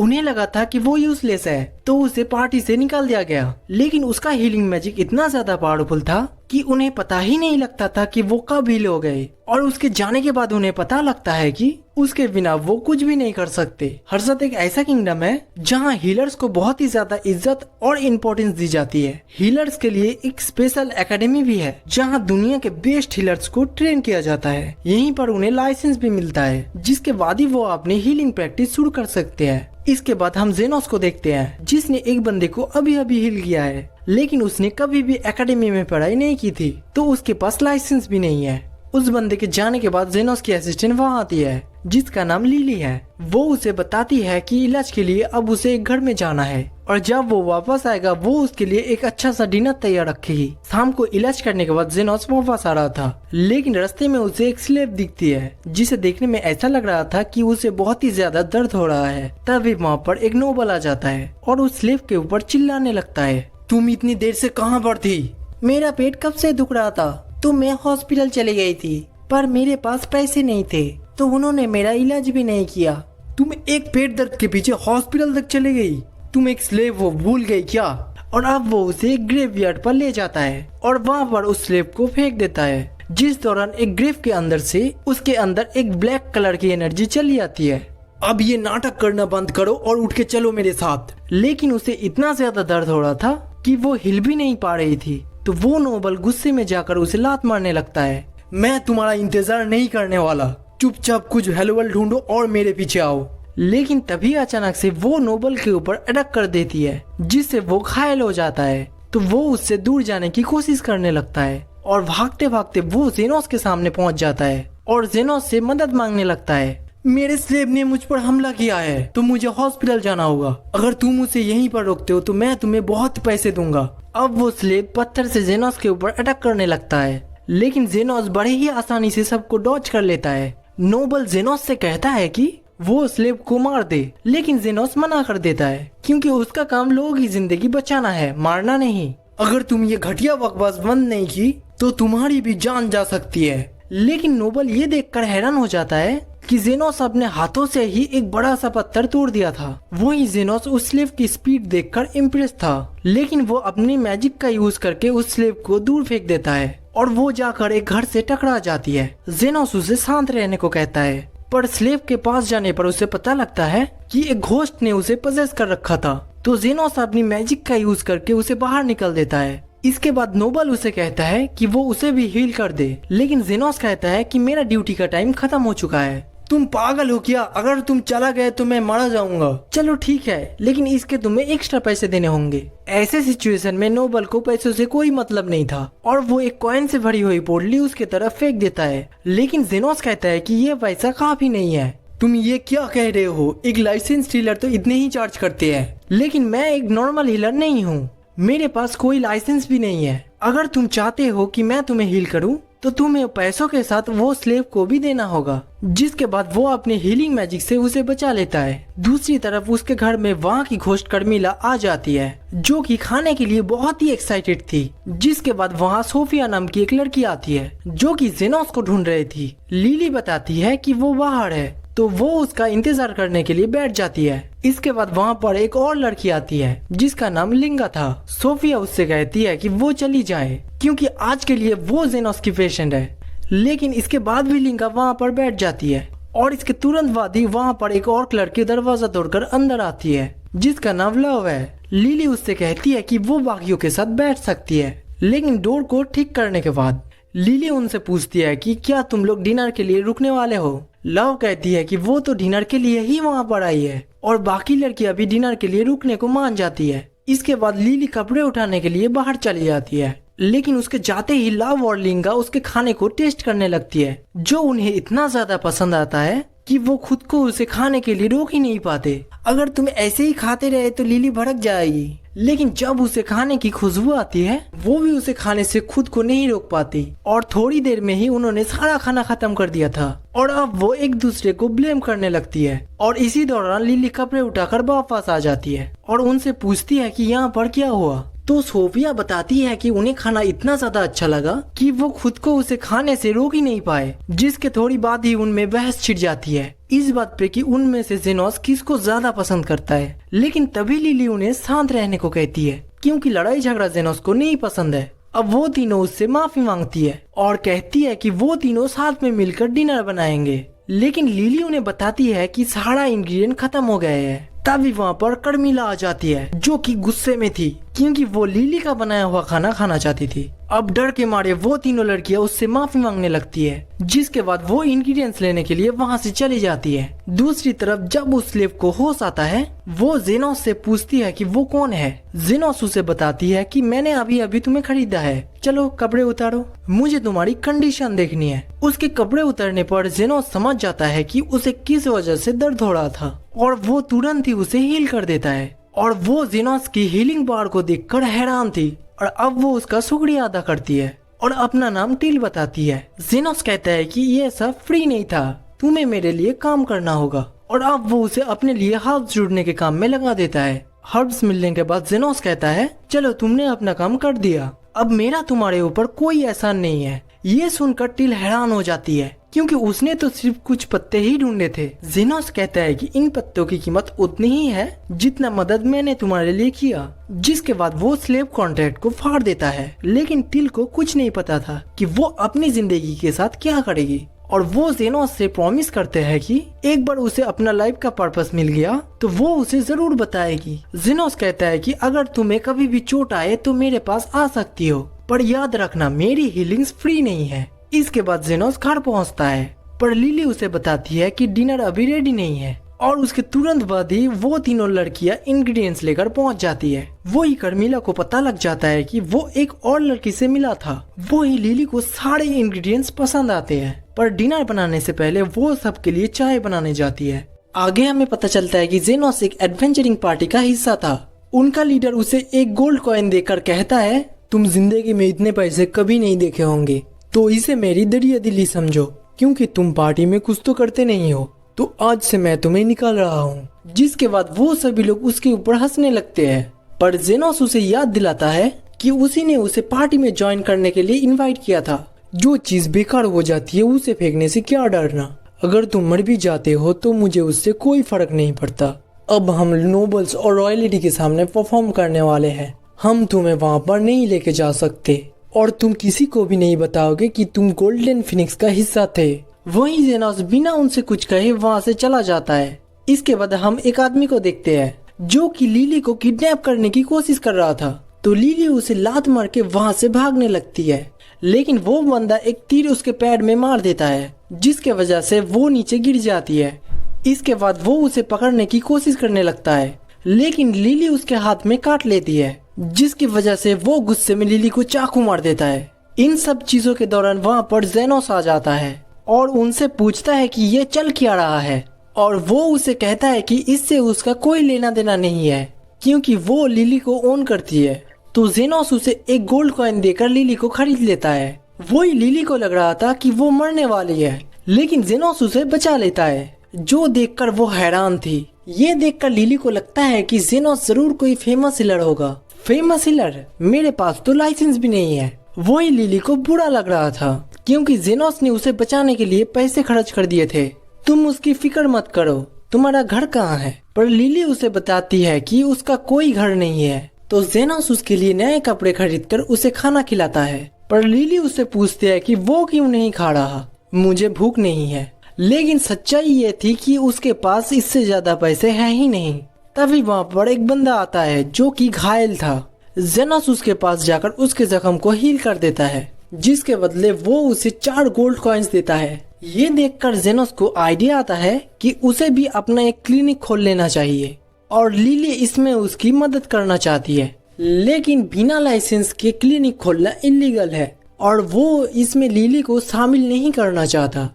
उन्हें लगा था कि वो यूजलेस है, तो उसे पार्टी से निकाल दिया गया। लेकिन उसका हीलिंग मैजिक इतना ज्यादा पावरफुल था कि उन्हें पता ही नहीं लगता था कि वो कब हील हो गए। और उसके जाने के बाद उन्हें पता लगता है कि उसके बिना वो कुछ भी नहीं कर सकते। हर्षद एक ऐसा किंगडम है जहाँ हीलर्स को बहुत ही ज्यादा इज्जत और इम्पोर्टेंस दी जाती है। हीलर्स के लिए एक स्पेशल एकेडमी भी है जहाँ दुनिया के बेस्ट हीलर्स को ट्रेन किया जाता है। यहीं पर उन्हें लाइसेंस भी मिलता है, जिसके बाद ही वो अपनी हीलिंग प्रैक्टिस शुरू कर सकते हैं। इसके बाद हम जेनोस को देखते हैं, जिसने एक बंदे को अभी अभी हील किया है, लेकिन उसने कभी भी एकेडमी में पढ़ाई नहीं की थी, तो उसके पास लाइसेंस भी नहीं है। उस बंदे के जाने के बाद जेनोस की असिस्टेंट वहाँ आती है, जिसका नाम लिली है। वो उसे बताती है कि इलाज के लिए अब उसे एक घर में जाना है, और जब वो वापस आएगा वो उसके लिए एक अच्छा सा डिनर तैयार रखेगी। शाम को इलाज करने के बाद जेनोस वापस आ रहा था, लेकिन रास्ते में उसे एक स्लेव दिखती है, जिसे देखने में ऐसा लग रहा था कि उसे बहुत ही ज्यादा दर्द हो रहा है। तभी वहाँ पर एक नोबल आ जाता है और उस स्लेव के ऊपर चिल्लाने लगता है, तुम इतनी देर से कहाँ पर थी? मेरा पेट कब से दुख रहा था, तो मैं हॉस्पिटल चली गई थी, पर मेरे पास पैसे नहीं थे, तो उन्होंने मेरा इलाज भी नहीं किया। तुम एक पेट दर्द के पीछे हॉस्पिटल तक चली गई? तुम एक स्लेव हो, भूल गई क्या? और अब वो उसे एक ग्रेवयार्ड पर ले जाता है और वहाँ पर उस स्लेव को फेंक देता है, जिस दौरान एक ग्रेव के अंदर से उसके अंदर एक ब्लैक कलर की एनर्जी चली आती है। अब ये नाटक करना बंद करो और उठ के चलो मेरे साथ। लेकिन उसे इतना ज्यादा दर्द हो रहा था कि वो हिल भी नहीं पा रही थी, तो वो नोबल गुस्से में जाकर उसे लात मारने लगता है। मैं तुम्हारा इंतजार नहीं करने वाला, चुपचाप कुछ हेलवल ढूंढो और मेरे पीछे आओ। लेकिन तभी अचानक से वो नोबल के ऊपर अटैक कर देती है, जिससे वो घायल हो जाता है। तो वो उससे दूर जाने की कोशिश करने लगता है और भागते भागते वो जेनोस के सामने पहुंच जाता है और जेनोस से मदद मांगने लगता है। मेरे स्लेव ने मुझ पर हमला किया है, तो मुझे हॉस्पिटल जाना होगा। अगर तुम उसे यहीं पर रोकते हो तो मैं तुम्हें बहुत पैसे दूंगा। अब वो स्लेव पत्थर से जेनोस के ऊपर अटैक करने लगता है, लेकिन जेनोस बड़े ही आसानी से सबको डॉज कर लेता है। नोबल जेनोस से कहता है कि वो स्लेव को मार दे, लेकिन जेनोस मना कर देता है, क्योंकि उसका काम लोगों की जिंदगी बचाना है, मारना नहीं। अगर तुम ये घटिया बकवास बंद नहीं की तो तुम्हारी भी जान जा सकती है। लेकिन नोबल ये देखकर हैरान हो जाता है कि जेनोस अपने हाथों से ही एक बड़ा सा पत्थर तोड़ दिया था। वही जेनोस उस स्लेव की स्पीड देखकर इम्प्रेस था, लेकिन वो अपनी मैजिक का यूज करके उस स्लेव को दूर फेंक देता है और वो जाकर एक घर से टकरा जाती है। जेनोस उसे शांत रहने को कहता है, पर स्लेव के पास जाने पर उसे पता लगता है कि एक घोस्ट ने उसे पजेस कर रखा था। तो जेनोस अपनी मैजिक का यूज करके उसे बाहर निकल देता है। इसके बाद नोबल उसे कहता है कि वो उसे भी हील कर दे, लेकिन जेनोस कहता है कि मेरा ड्यूटी का टाइम खत्म हो चुका है। तुम पागल हो क्या? अगर तुम चला गए तो मैं मारा जाऊंगा। चलो ठीक है, लेकिन इसके तुम्हें एक्स्ट्रा पैसे देने होंगे। ऐसे सिचुएशन में नोबल को पैसों से कोई मतलब नहीं था और वो एक कॉइन से भरी हुई पोटली उसके तरफ फेंक देता है। लेकिन जेनोस कहता है कि ये पैसा काफी नहीं है। तुम ये क्या कह रहे हो? एक लाइसेंस हीलर तो इतने ही चार्ज करते हैं, लेकिन मैं एक नॉर्मल हीलर नहीं हूँ, मेरे पास कोई लाइसेंस भी नहीं है। अगर तुम चाहते हो कि मैं तुम्हें हील करूं, तो तुम्हें पैसों के साथ वो स्लेव को भी देना होगा। जिसके बाद वो अपने हीलिंग मैजिक से उसे बचा लेता है। दूसरी तरफ उसके घर में वहाँ की घोस्ट कर्मिला आ जाती है, जो कि खाने के लिए बहुत ही एक्साइटेड थी। जिसके बाद वहाँ सोफिया नाम की एक लड़की आती है, जो कि जेनोस को ढूंढ रही थी। लिली बताती है कि वो बाहर है, तो वो उसका इंतजार करने के लिए बैठ जाती है। इसके बाद वहाँ पर एक और लड़की आती है, जिसका नाम लिंगा था। सोफिया उससे कहती है कि वो चली जाए, क्योंकि आज के लिए वो जेनोस की पेशेंट है। लेकिन इसके बाद भी लिंगा वहाँ पर बैठ जाती है और इसके तुरंत बाद ही वहाँ पर एक और लड़की दरवाजा तोड़कर अंदर आती है, जिसका नाम लव है। लिली उससे कहती है कि वो बाकियों के साथ बैठ सकती है, लेकिन डोर को ठीक करने के बाद। लिली उनसे पूछती है कि क्या तुम लोग डिनर के लिए रुकने वाले हो? लव कहती है कि वो तो डिनर के लिए ही वहाँ पर आई है और बाकी लड़कियां भी डिनर के लिए रुकने को मान जाती है। इसके बाद लिली कपड़े उठाने के लिए बाहर चली जाती है, लेकिन उसके जाते ही लव और लिंगा उसके खाने को टेस्ट करने लगती है, जो उन्हें इतना ज्यादा पसंद आता है कि वो खुद को उसे खाने के लिए रोक ही नहीं पाते। अगर तुम ऐसे ही खाते रहे तो लिली भड़क जाएगी, लेकिन जब उसे खाने की खुशबू आती है, वो भी उसे खाने से खुद को नहीं रोक पाती और थोड़ी देर में ही उन्होंने सारा खाना खत्म कर दिया था और अब वो एक दूसरे को ब्लेम करने लगती है। और इसी दौरान लिली कपड़े उठाकर वापस आ जाती है और उनसे पूछती है कि यहाँ पर क्या हुआ। तो सोफिया बताती है कि उन्हें खाना इतना ज्यादा अच्छा लगा कि वो खुद को उसे खाने से रोक ही नहीं पाए, जिसके थोड़ी बाद ही उनमें बहस छिड़ जाती है इस बात पे कि उनमें से जेनोस किसको ज्यादा पसंद करता है। लेकिन तभी लिली उन्हें शांत रहने को कहती है क्योंकि लड़ाई झगड़ा जेनोस को नहीं पसंद है। अब वो तीनों उससे माफी मांगती है और कहती है कि वो तीनों साथ में मिलकर डिनर बनाएंगे। लेकिन लिली उन्हें बताती है कि सारा इंग्रेडिएंट खत्म हो गए हैं। तभी वहाँ पर कर्मिला आ जाती है जो कि गुस्से में थी क्योंकि वो लिली का बनाया हुआ खाना खाना चाहती थी। अब डर के मारे वो तीनों लड़कियां उससे माफी मांगने लगती है, जिसके बाद वो इंग्रेडिएंट्स लेने के लिए वहाँ से चली जाती है। दूसरी तरफ जब उस स्लेव को होश आता है वो जेनोस से पूछती है कि वो कौन है। जेनोस उसे बताती है कि मैंने अभी अभी तुम्हें खरीदा है, चलो कपड़े उतारो, मुझे तुम्हारी कंडीशन देखनी है। उसके कपड़े उतारने पर जेनोस समझ जाता है कि उसे किस वजह से दर्द हो रहा था और वो तुरंत ही उसे हील कर देता है। और वो जेनोस की हीलिंग पावर को देखकर हैरान थी और अब वो उसका शुक्रिया अदा करती है और अपना नाम टिल बताती है। जेनोस कहता है कि ये सब फ्री नहीं था, तुम्हें मेरे लिए काम करना होगा और अब वो उसे अपने लिए हर्ब्स जुड़ने के काम में लगा देता है। हर्ब्स मिलने के बाद जेनोस कहता है चलो तुमने अपना काम कर दिया, अब मेरा तुम्हारे ऊपर कोई एहसान नहीं है। ये सुनकर टिल हैरान हो जाती है क्योंकि उसने तो सिर्फ कुछ पत्ते ही ढूंढे थे। जेनोस कहता है कि इन पत्तों की कीमत उतनी ही है जितना मदद मैंने तुम्हारे लिए किया। जिसके बाद वो स्लेव कॉन्ट्रैक्ट को फाड़ देता है। लेकिन टिल को कुछ नहीं पता था कि वो अपनी जिंदगी के साथ क्या करेगी और वो जेनोस से प्रॉमिस करते हैं कि एक बार उसे अपना लाइफ का पर्पस मिल गया तो वो उसे जरूर बताएगी। जेनोस कहता है कि अगर तुम्हें कभी भी चोट आए तो मेरे पास आ सकती हो, पर याद रखना मेरी हीलिंग्स फ्री नहीं है। इसके बाद जेनोस घर पहुंचता है पर लिली उसे बताती है कि डिनर अभी रेडी नहीं है और उसके तुरंत बाद ही वो तीनों लड़कियां इंग्रेडिएंट्स लेकर पहुंच जाती है। वही कर्मिला को पता लग जाता है कि वो एक और लड़की से मिला था। वही लिली को सारे इंग्रेडिएंट्स पसंद आते हैं पर डिनर बनाने से पहले वो सबके लिए चाय बनाने जाती है। आगे हमें पता चलता है कि जेनोस एक एडवेंचरिंग पार्टी का हिस्सा था। उनका लीडर उसे एक गोल्ड कॉइन देकर कहता है तुम जिंदगी में इतने पैसे कभी नहीं देखे होंगे, तो इसे मेरी दरिया दिली समझो क्योंकि तुम पार्टी में कुछ तो करते नहीं हो, तो आज से मैं तुम्हें निकाल रहा हूँ। जिसके बाद वो सभी लोग उसके ऊपर हंसने लगते हैं पर जेनोस उसे याद दिलाता है कि उसी ने उसे पार्टी में ज्वाइन करने के लिए इनवाइट किया था। जो चीज बेकार हो जाती है उसे फेंकने से क्या डरना, अगर तुम मर भी जाते हो तो मुझे उससे कोई फर्क नहीं पड़ता। अब हम नोबल्स और रॉयलिटी के सामने परफॉर्म करने वाले हैं, हम तुम्हें वहाँ पर नहीं लेके जा सकते और तुम किसी को भी नहीं बताओगे कि तुम गोल्डन फिनिक्स का हिस्सा थे। वहीं जेनोस बिना उनसे कुछ कहे वहाँ से चला जाता है। इसके बाद हम एक आदमी को देखते हैं जो कि लिली को किडनैप करने की कोशिश कर रहा था, तो लिली उसे लात मार के वहाँ से भागने लगती है। लेकिन वो बंदा एक तीर उसके पैर में मार देता है जिसके वजह से वो नीचे गिर जाती है। इसके बाद वो उसे पकड़ने की कोशिश करने लगता है लेकिन लिली उसके हाथ में काट लेती है, जिसकी वजह से वो गुस्से में लिली को चाकू मार देता है। इन सब चीजों के दौरान वहाँ पर जेनोस आ जाता है और उनसे पूछता है कि ये चल क्या रहा है और वो उसे कहता है कि इससे उसका कोई लेना देना नहीं है क्योंकि वो लिली को ओन करती है। तो जेनोस उसे एक गोल्ड कॉइन देकर लिली को खरीद लेता है। वही लिली को लग रहा था कि वो मरने वाली है लेकिन जेनोस उसे बचा लेता है, जो देखकर वो हैरान थी। ये देखकर लिली को लगता है कि जेनोस जरूर कोई फेमस हीलर होगा। Famous healer? मेरे पास तो लाइसेंस भी नहीं है। वही लिली को बुरा लग रहा था क्योंकि जेनोस ने उसे बचाने के लिए पैसे खर्च कर दिए थे। तुम उसकी फिक्र मत करो, तुम्हारा घर कहाँ है? पर लिली उसे बताती है कि उसका कोई घर नहीं है। तो जेनोस उसके लिए नए कपड़े खरीदकर उसे खाना खिलाता है पर लिली उससे पूछती है कि वो क्यों नहीं खा रहा। मुझे भूख नहीं है। लेकिन सच्चाई ये थी कि उसके पास इससे ज्यादा पैसे हैं ही नहीं। तभी वहाँ पर एक बंदा आता है जो कि घायल था। जेनोस उसके पास जाकर उसके जख्म को हील कर देता है, जिसके बदले वो उसे 4 गोल्ड कॉइन्स देता है। ये देखकर जेनोस को आइडिया आता है कि उसे भी अपना एक क्लिनिक खोल लेना चाहिए और लिली इसमें उसकी मदद करना चाहती है। लेकिन बिना लाइसेंस के क्लिनिक खोलना इलीगल है और वो इसमें लिली को शामिल नहीं करना चाहता।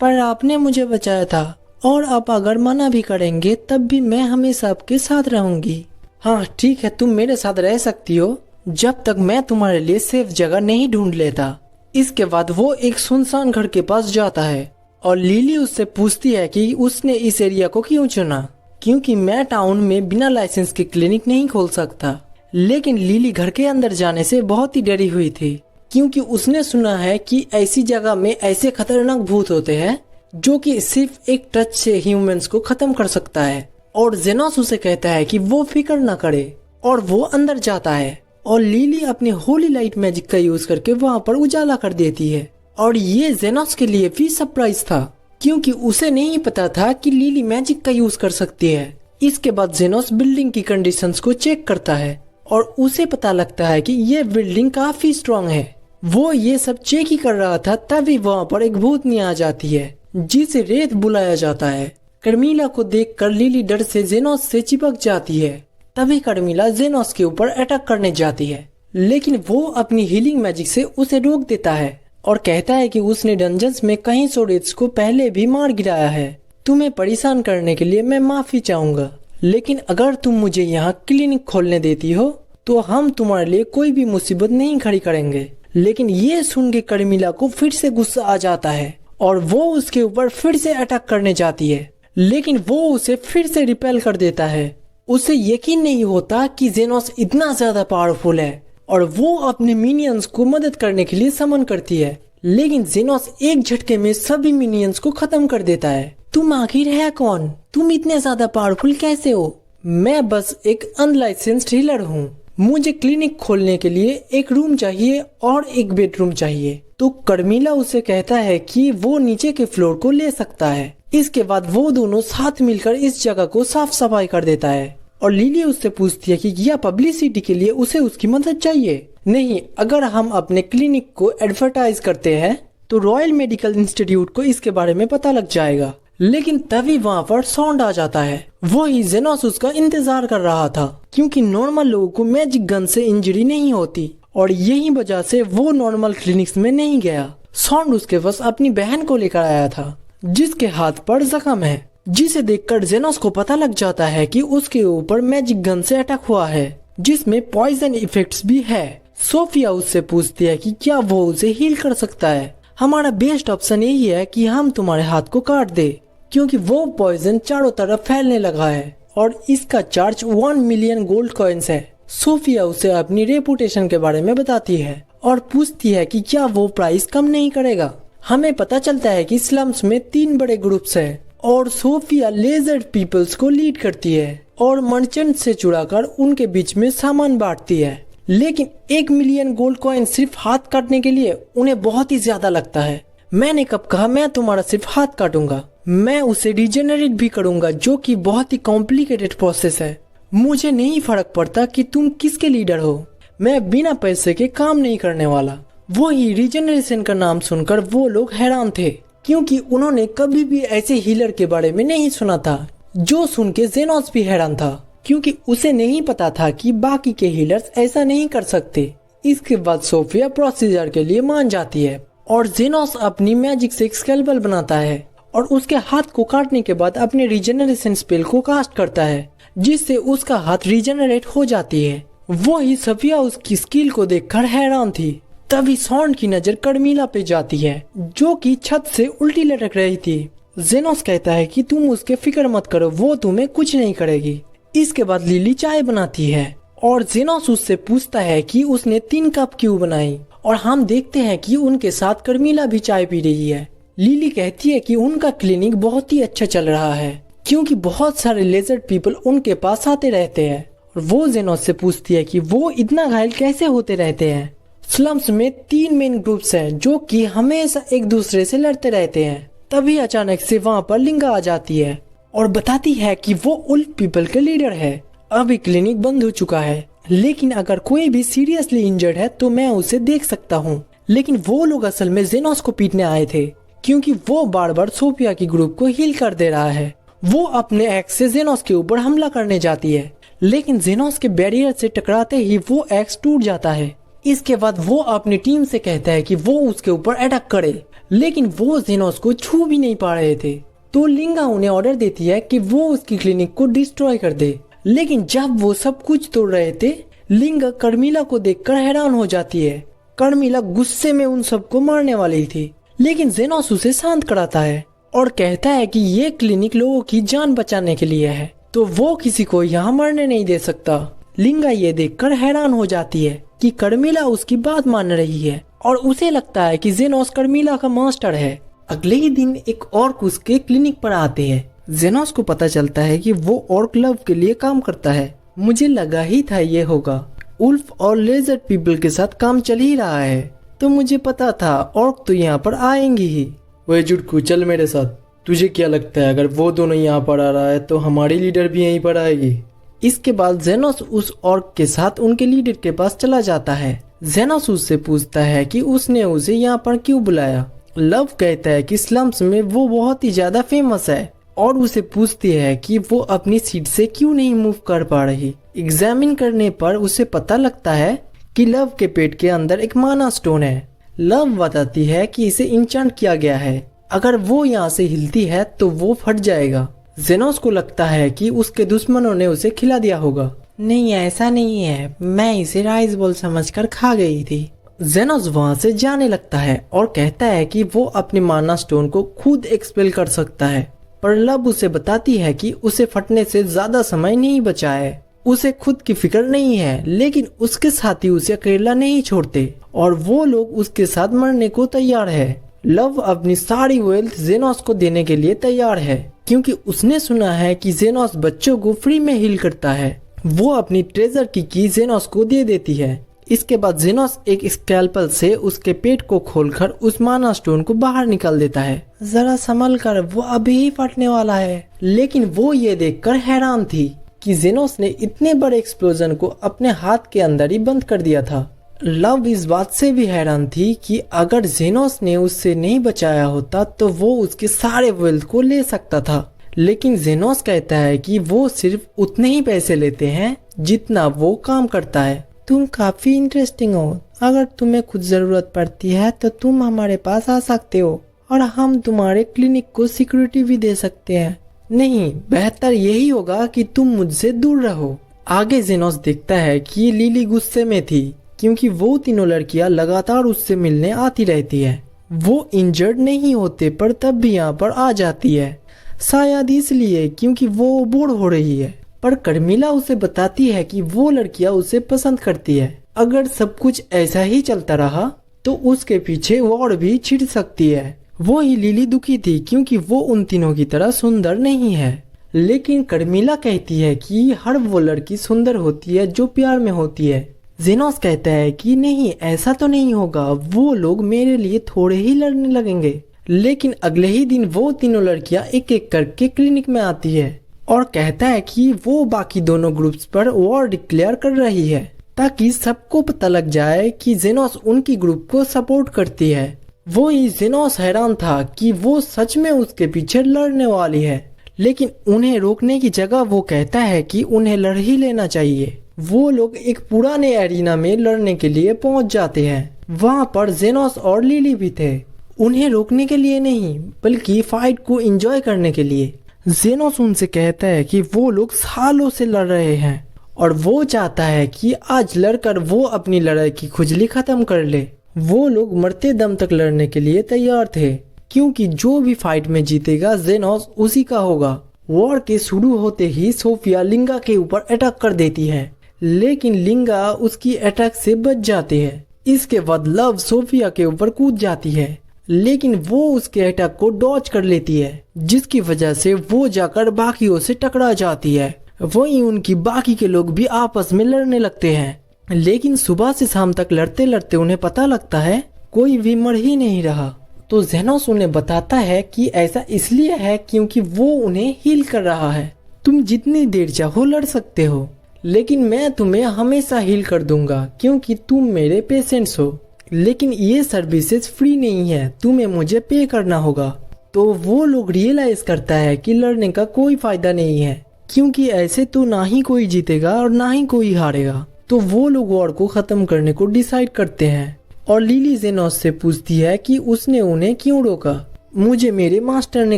पर आपने मुझे बचाया था और अब अगर मना भी करेंगे तब भी मैं हमेशा आपके साथ रहूंगी। हाँ ठीक है, तुम मेरे साथ रह सकती हो जब तक मैं तुम्हारे लिए सेफ जगह नहीं ढूंढ लेता। इसके बाद वो एक सुनसान घर के पास जाता है और लिली उससे पूछती है कि उसने इस एरिया को क्यों चुना, क्योंकि मैं टाउन में बिना लाइसेंस के क्लिनिक नहीं खोल सकता। लेकिन लिली घर के अंदर जाने से बहुत ही डरी हुई थी, क्योंकि उसने सुना है कि ऐसी जगह में ऐसे खतरनाक भूत होते हैं जो कि सिर्फ एक टच से ह्यूमंस को खत्म कर सकता है। और जेनोस उसे कहता है कि वो फिक्र ना करे, और वो अंदर जाता है और लिली अपनी होली लाइट मैजिक का यूज करके वहाँ पर उजाला कर देती है। और ये जेनोस के लिए भी सरप्राइज था, क्योंकि उसे नहीं पता था कि लिली मैजिक का यूज कर सकती है। इसके बाद जेनोस बिल्डिंग की कंडीशंस को चेक करता है और उसे पता लगता है कि ये बिल्डिंग काफी स्ट्रांग है। वो ये सब चेक ही कर रहा था, तभी वहाँ पर एक भूतनी आ जाती है जिसे रेत बुलाया जाता है। कर्मीला को देखकर लिली डर से जेनोस से चिपक जाती है। तभी कर्मीला जेनोस के ऊपर अटैक करने जाती है, लेकिन वो अपनी हीलिंग मैजिक से उसे रोक देता है और कहता है कि उसने डंजन्स में कई सोल्जर्स को पहले भी मार गिराया है। तुम्हें परेशान करने के लिए मैं माफी चाहूंगा, लेकिन अगर तुम मुझे यहाँ क्लिनिक खोलने देती हो तो हम तुम्हारे लिए कोई भी मुसीबत नहीं खड़ी करेंगे। लेकिन ये सुन के कर्मीला को फिर से गुस्सा आ जाता है और वो उसके ऊपर फिर से अटैक करने जाती है, लेकिन वो उसे फिर से रिपेल कर देता है। उसे यकीन नहीं होता कि जेनोस इतना ज्यादा पावरफुल है और वो अपने मिनियंस को मदद करने के लिए समन करती है, लेकिन जेनोस एक झटके में सभी मिनियंस को खत्म कर देता है। तुम आखिर है कौन? तुम इतने ज्यादा पावरफुल कैसे हो? मैं बस एक अनलाइसेंस्ड हीलर हूँ। मुझे क्लिनिक खोलने के लिए एक रूम चाहिए और एक बेडरूम चाहिए। तो कर्मीला उसे कहता है कि वो नीचे के फ्लोर को ले सकता है। इसके बाद वो दोनों साथ मिलकर इस जगह को साफ सफाई कर देता है और लिली उससे पूछती है कि यह पब्लिसिटी के लिए उसे उसकी मदद चाहिए। नहीं, अगर हम अपने क्लिनिक को एडवर्टाइज करते हैं तो रॉयल मेडिकल इंस्टीट्यूट को इसके बारे में पता लग जाएगा। लेकिन तभी वहाँ पर साउंड आ जाता है। वो ही जेनोस उसका इंतजार कर रहा था, क्योंकि नॉर्मल लोगों को मैजिक गन से इंजरी नहीं होती और यही वजह से वो नॉर्मल क्लिनिक्स में नहीं गया। साउंड उसके पास अपनी बहन को लेकर आया था जिसके हाथ पर जख्म है, जिसे देखकर जेनोस को पता लग जाता है कि उसके ऊपर मैजिक गन से अटैक हुआ है जिसमें पॉइजन इफेक्ट्स भी है। सोफिया उससे पूछती है कि क्या वो उसे हील कर सकता है। हमारा बेस्ट ऑप्शन यही है कि हम तुम्हारे हाथ को काट दे, क्योंकि वो पॉइजन चारों तरफ फैलने लगा है और इसका चार्ज 1 मिलियन गोल्ड कॉइन्स है। सोफिया उसे अपनी रेपुटेशन के बारे में बताती है और पूछती है कि क्या वो प्राइस कम नहीं करेगा। हमें पता चलता है कि स्लम्स में 3 बड़े ग्रुप्स हैं और सोफिया लेजर्ड पीपल्स को लीड करती है और मर्चेंट से चुराकर उनके बीच में सामान बांटती है। लेकिन 1 मिलियन गोल्ड कॉइन सिर्फ हाथ काटने के लिए उन्हें बहुत ही ज्यादा लगता है। मैंने कब कहा मैं तुम्हारा सिर्फ हाथ काटूंगा? मैं उसे रिजेनरेट भी करूंगा, जो कि बहुत ही कॉम्प्लिकेटेड प्रोसेस है। मुझे नहीं फर्क पड़ता कि तुम किसके लीडर हो, मैं बिना पैसे के काम नहीं करने वाला। वो ही रिजेनरेशन का नाम सुनकर वो लोग हैरान थे, क्योंकि उन्होंने कभी भी ऐसे हीलर के बारे में नहीं सुना था। जो सुन के जेनोस भी हैरान था, क्योंकि उसे नहीं पता था कि बाकी के हीलर्स ऐसा नहीं कर सकते। इसके बाद सोफिया प्रोसीजर के लिए मान जाती है और जेनोस अपनी मैजिक से एक्सकेल्बल बनाता है और उसके हाथ को काटने के बाद अपने रिजेनरेशन स्पेल को कास्ट करता है, जिससे उसका हाथ रिजेनरेट हो जाती है। वो ही सोफिया उसकी स्किल को देखकर हैरान थी। तभी सॉन्ड की नजर कर्मीला पे जाती है, जो कि छत से उल्टी लटक रही थी। जेनोस कहता है कि तुम उसके फिक्र मत करो, वो तुम्हें कुछ नहीं करेगी। इसके बाद लिली चाय बनाती है और जेनोस उससे पूछता है कि उसने 3 कप क्यों बनाई, और हम देखते हैं कि उनके साथ कर्मीला भी चाय पी रही है। लिली कहती है कि उनका क्लिनिक बहुत ही अच्छा चल रहा है, क्योंकि बहुत सारे लेजर्ड पीपल उनके पास आते रहते हैं। और वो जेनोस से पूछती है कि वो इतना घायल कैसे होते रहते हैं। स्लम्स में 3 मेन ग्रुप्स हैं जो कि हमेशा एक दूसरे से लड़ते रहते हैं। तभी अचानक से वहाँ पर लिंगा आ जाती है और बताती है कि वो उल्फ पीपल के लीडर है। अभी क्लिनिक बंद हो चुका है, लेकिन अगर कोई भी सीरियसली इंजर्ड है तो मैं उसे देख सकता हूँ। लेकिन वो लोग असल में जेनोस को पीटने आए थे, क्योंकि वो बार बार सोफिया की ग्रुप को हील कर दे रहा है। वो अपने एक्स से जेनोस के ऊपर हमला करने जाती है, लेकिन जेनोस के बैरियर से टकराते ही वो एक्स टूट जाता है। इसके बाद वो अपनी टीम से कहता है कि वो उसके ऊपर अटैक करे, लेकिन वो जेनोस को छू भी नहीं पा रहे थे। तो लिंगा उन्हें ऑर्डर देती है कि वो उसकी क्लिनिक को डिस्ट्रॉय कर दे। लेकिन जब वो सब कुछ तोड़ रहे थे, लिंगा कर्मीला को देखकर हैरान हो जाती है। कर्मीला गुस्से में उन सबको मारने वाली थी, लेकिन जेनोस उसे शांत कराता है और कहता है कि ये क्लिनिक लोगों की जान बचाने के लिए है, तो वो किसी को यहाँ मरने नहीं दे सकता। लिंगा ये देखकर हैरान हो जाती है कि कर्मिला उसकी बात मान रही है और उसे लगता है कि जेनोस कर्मिला का मास्टर है। अगले ही दिन एक ऑर्क उसके क्लिनिक पर आते हैं। जेनोस को पता चलता है कि वो ऑर्क लव के लिए काम करता है। मुझे लगा ही था ये होगा। उल्फ और लेजर पीपल के साथ काम चल ही रहा है, तो मुझे पता था ऑर्क तो यहाँ पर आएंगी ही। ओए जुटकू, चल मेरे साथ। तुझे क्या लगता है अगर वो दोनों यहाँ पर आ रहा है तो हमारी लीडर भी यहीं पर आएगी? इसके बाद जेनोस उस ऑर्क के साथ उनके लीडर के पास चला जाता है। जेनोस उससे पूछता है कि उसने उसे यहाँ पर क्यों बुलाया। लव कहता है कि स्लम्स में वो बहुत ही ज्यादा फेमस है और उसे पूछती है कि वो अपनी सीट से क्यों नहीं मूव कर पा रही। एग्जामिन करने पर उसे पता लगता है कि लव के पेट के अंदर एक माना स्टोन है। लव बताती है कि इसे इंचांट किया गया है, अगर वो यहाँ से हिलती है तो वो फट जाएगा। जेनोस को लगता है कि उसके दुश्मनों ने उसे खिला दिया होगा। नहीं, ऐसा नहीं है, मैं इसे राइस बॉल समझकर खा गई थी। जेनोस वहाँ से जाने लगता है और कहता है कि वो अपनी माना स्टोन को खुद एक्सपेल कर सकता है, पर लव उसे बताती है कि उसे फटने से ज्यादा समय नहीं बचा है। उसे खुद की फिक्र नहीं है, लेकिन उसके साथी उसे अकेला नहीं छोड़ते और वो लोग उसके साथ मरने को तैयार है। लव अपनी सारी वेल्थ जेनोस को देने के लिए तैयार है, क्योंकि उसने सुना है कि जेनोस बच्चों को फ्री में हील करता है। वो अपनी ट्रेजर की जेनोस को दे देती है। इसके बाद जेनोस एक स्कैल्पल से उसके पेट को खोलकर उस माना स्टोन को बाहर निकाल देता है। जरा संभल कर, वो अभी ही फटने वाला है। लेकिन वो ये देखकर हैरान थी कि जेनोस ने इतने बड़े एक्सप्लोजन को अपने हाथ के अंदर ही बंद कर दिया था। लव इस बात से भी हैरान थी कि अगर जेनोस ने उससे नहीं बचाया होता तो वो उसके सारे वेल्थ को ले सकता था। लेकिन जेनोस कहता है कि वो सिर्फ उतने ही पैसे लेते हैं जितना वो काम करता है। तुम काफी इंटरेस्टिंग हो, अगर तुम्हें कुछ जरूरत पड़ती है तो तुम हमारे पास आ सकते हो और हम तुम्हारे क्लिनिक को सिक्योरिटी भी दे सकते हैं। नहीं, बेहतर यही होगा कि तुम मुझसे दूर रहो। आगे जेनोस देखता है कि लिली गुस्से में थी क्योंकि वो तीनों लड़कियां लगातार उससे मिलने आती रहती है। वो इंजर्ड नहीं होते पर तब भी यहाँ पर आ जाती है, शायद इसलिए क्योंकि वो बोर हो रही है। पर कर्मिला उसे बताती है कि वो लड़कियां उसे पसंद करती है। अगर सब कुछ ऐसा ही चलता रहा तो उसके पीछे वॉर भी छिड़ सकती है। वो ही लिली दुखी थी क्योंकि वो उन तीनों की तरह सुंदर नहीं है। लेकिन कर्मिला कहती है कि हर वो लड़की सुंदर होती है जो प्यार में होती है। जेनोस कहता है कि नहीं, ऐसा तो नहीं होगा, वो लोग मेरे लिए थोड़े ही लड़ने लगेंगे। लेकिन अगले ही दिन वो तीनों लड़कियां एक एक करके क्लिनिक में आती है और कहता है कि वो बाकी दोनों ग्रुप्स पर वॉर डिक्लेयर कर रही है ताकि सबको पता लग जाए कि जेनोस उनकी ग्रुप को सपोर्ट करती है। वो ही जेनोस हैरान था कि वो सच में उसके पीछे लड़ने वाली है, लेकिन उन्हें रोकने की जगह वो कहता है कि उन्हें लड़ ही लेना चाहिए। वो लोग एक पुराने एरिना में लड़ने के लिए पहुंच जाते हैं। वहां पर जेनोस और लिली भी थे, उन्हें रोकने के लिए नहीं बल्कि फाइट को एंजॉय करने के लिए। जेनोस उनसे कहता है कि वो लोग सालों से लड़ रहे हैं और वो चाहता है कि आज लड़कर वो अपनी लड़ाई की खुजली खत्म कर ले। वो लोग मरते दम तक लड़ने के लिए तैयार थे क्योंकि जो भी फाइट में जीतेगा जेनोस उसी का होगा। वॉर के शुरू होते ही सोफिया लिंगा के ऊपर अटैक कर देती है, लेकिन लिंगा उसकी अटैक से बच जाती है। इसके बाद लव सोफिया के ऊपर कूद जाती है, लेकिन वो उसके अटैक को डॉज कर लेती है, जिसकी वजह से वो जाकर बाकियों से टकरा जाती है। वहीं उनकी बाकी के लोग भी आपस में लड़ने लगते हैं, लेकिन सुबह से शाम तक लड़ते लड़ते उन्हें पता लगता है कोई भी मर ही नहीं रहा। तो जेनोस उन्हें बताता है कि ऐसा इसलिए है क्योंकि वो उन्हें हील कर रहा है। तुम जितनी देर चाहो लड़ सकते हो, लेकिन मैं तुम्हें हमेशा हील कर दूंगा क्योंकि तुम मेरे पेशेंट्स हो। लेकिन ये सर्विसेज फ्री नहीं है, तुम्हें मुझे पे करना होगा। तो वो लोग रियलाइज करता है कि लड़ने का कोई फायदा नहीं है क्योंकि ऐसे तो ना ही कोई जीतेगा और ना ही कोई हारेगा। तो वो लोग वॉर को खत्म करने को डिसाइड करते हैं और लिली जेनोस से पूछती है कि उसने उन्हें क्यों रोका। मुझे मेरे मास्टर ने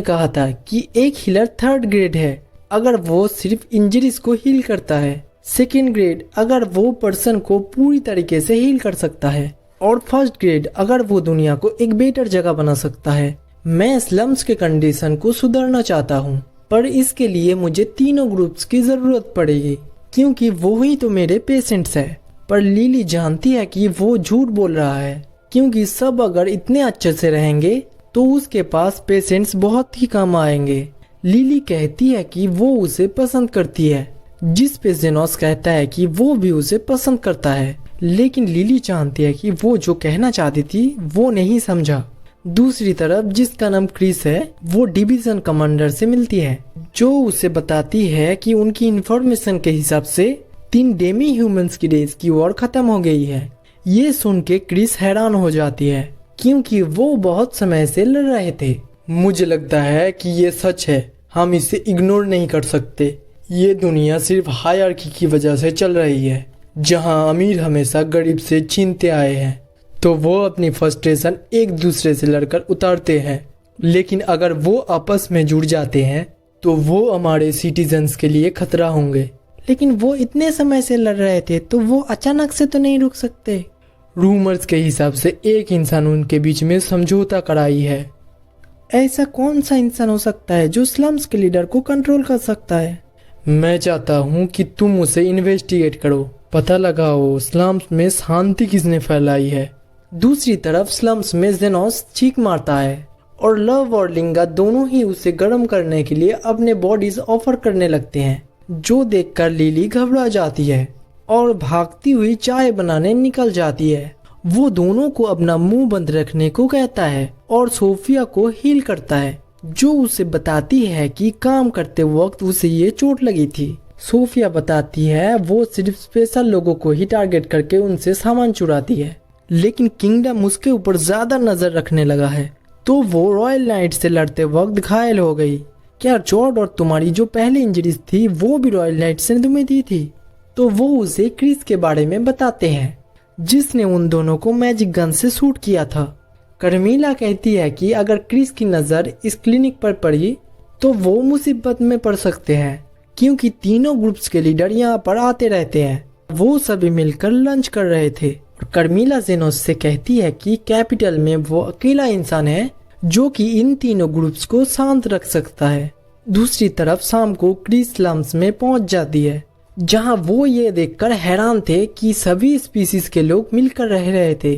कहा था कि एक हीलर 3rd ग्रेड है अगर वो सिर्फ इंजरीज को हील करता है, 2nd ग्रेड अगर वो पर्सन को पूरी तरीके से हील कर सकता है, और 1st ग्रेड अगर वो दुनिया को एक बेटर जगह बना सकता है। मैं स्लम्स के कंडीशन को सुधारना चाहता हूँ, पर इसके लिए मुझे तीनों ग्रुप्स की जरूरत पड़ेगी। क्योंकि वो ही तो मेरे पेशेंट्स है। पर लिली जानती है कि वो झूठ बोल रहा है, क्योंकि सब अगर इतने अच्छे से रहेंगे तो उसके पास पेशेंट्स बहुत ही कम आएंगे। लिली कहती है कि वो उसे पसंद करती है, जिस पे जेनोस कहता है कि वो भी उसे पसंद करता है। लेकिन लिली जानती है कि वो जो कहना चाहती थी वो नहीं समझा। दूसरी तरफ जिसका नाम क्रिस है, वो डिवीजन कमांडर से मिलती है, जो उसे बताती है कि उनकी इंफॉर्मेशन के हिसाब से 3 डेमी ह्यूमंस की रेस की वॉर खत्म हो गई है। ये सुन के क्रिस हैरान हो जाती है, क्योंकि वो बहुत समय से लड़ रहे थे। मुझे लगता है कि ये सच है, हम इसे इग्नोर नहीं कर सकते। ये दुनिया सिर्फ हायरार्की की वजह से चल रही है, जहां अमीर हमेशा गरीब से छीनते आए हैं, तो वो अपनी फ्रस्ट्रेशन एक दूसरे से लड़कर उतारते हैं। लेकिन अगर वो आपस में जुड़ जाते हैं तो वो हमारे सिटीजन्स के लिए खतरा होंगे। लेकिन वो इतने समय से लड़ रहे थे, तो वो अचानक से तो नहीं रुक सकते। रूमर्स के हिसाब से एक इंसान उनके बीच में समझौता कराई है। ऐसा कौन सा इंसान हो सकता है जो स्लम्स के लीडर को कंट्रोल कर सकता है? मैं चाहता हूँ कि तुम उसे इन्वेस्टिगेट करो, पता लगाओ स्लम्स में शांति किसने फैलाई है। दूसरी तरफ स्लम्स में जेनोस चीख मारता है और लव और लिंगा दोनों ही उसे गर्म करने के लिए अपने बॉडीज ऑफर करने लगते हैं, जो देखकर लिली घबरा जाती है और भागती हुई चाय बनाने निकल जाती है। वो दोनों को अपना मुंह बंद रखने को कहता है और सोफिया को हील करता है, जो उसे बताती है कि काम करते वक्त उसे ये चोट लगी थी। सोफिया बताती है वो सिर्फ स्पेशल लोगों को ही टारगेट करके उनसे सामान चुराती है, लेकिन किंगडम उसके ऊपर ज्यादा नजर रखने लगा है, तो वो रॉयल नाइट से लड़ते वक्त घायल हो गई। क्या जॉर्ड और तुम्हारी जो पहले इंजरीज थी वो भी रॉयल नाइट से तुम्हें दी थी? तो वो उसे क्रिस के बारे में बताते हैं, जिसने उन दोनों को मैजिक गन से शूट किया था। कर्मीला कहती है कि अगर क्रिस की नज़र इस क्लिनिक पर पड़ी तो वो मुसीबत में पड़ सकते हैं, क्योंकि तीनों ग्रुप्स के लीडर यहाँ पर आते रहते हैं। वो सभी मिलकर लंच कर रहे थे। कर्मीला जेनोस से कहती है कि कैपिटल में वो अकेला इंसान है जो कि इन तीनों ग्रुप्स को शांत रख सकता है। दूसरी तरफ शाम को क्रिस स्लम्स में पहुंच जाती है, जहां वो ये देखकर हैरान थे कि सभी स्पीसीज के लोग मिलकर रह रहे थे।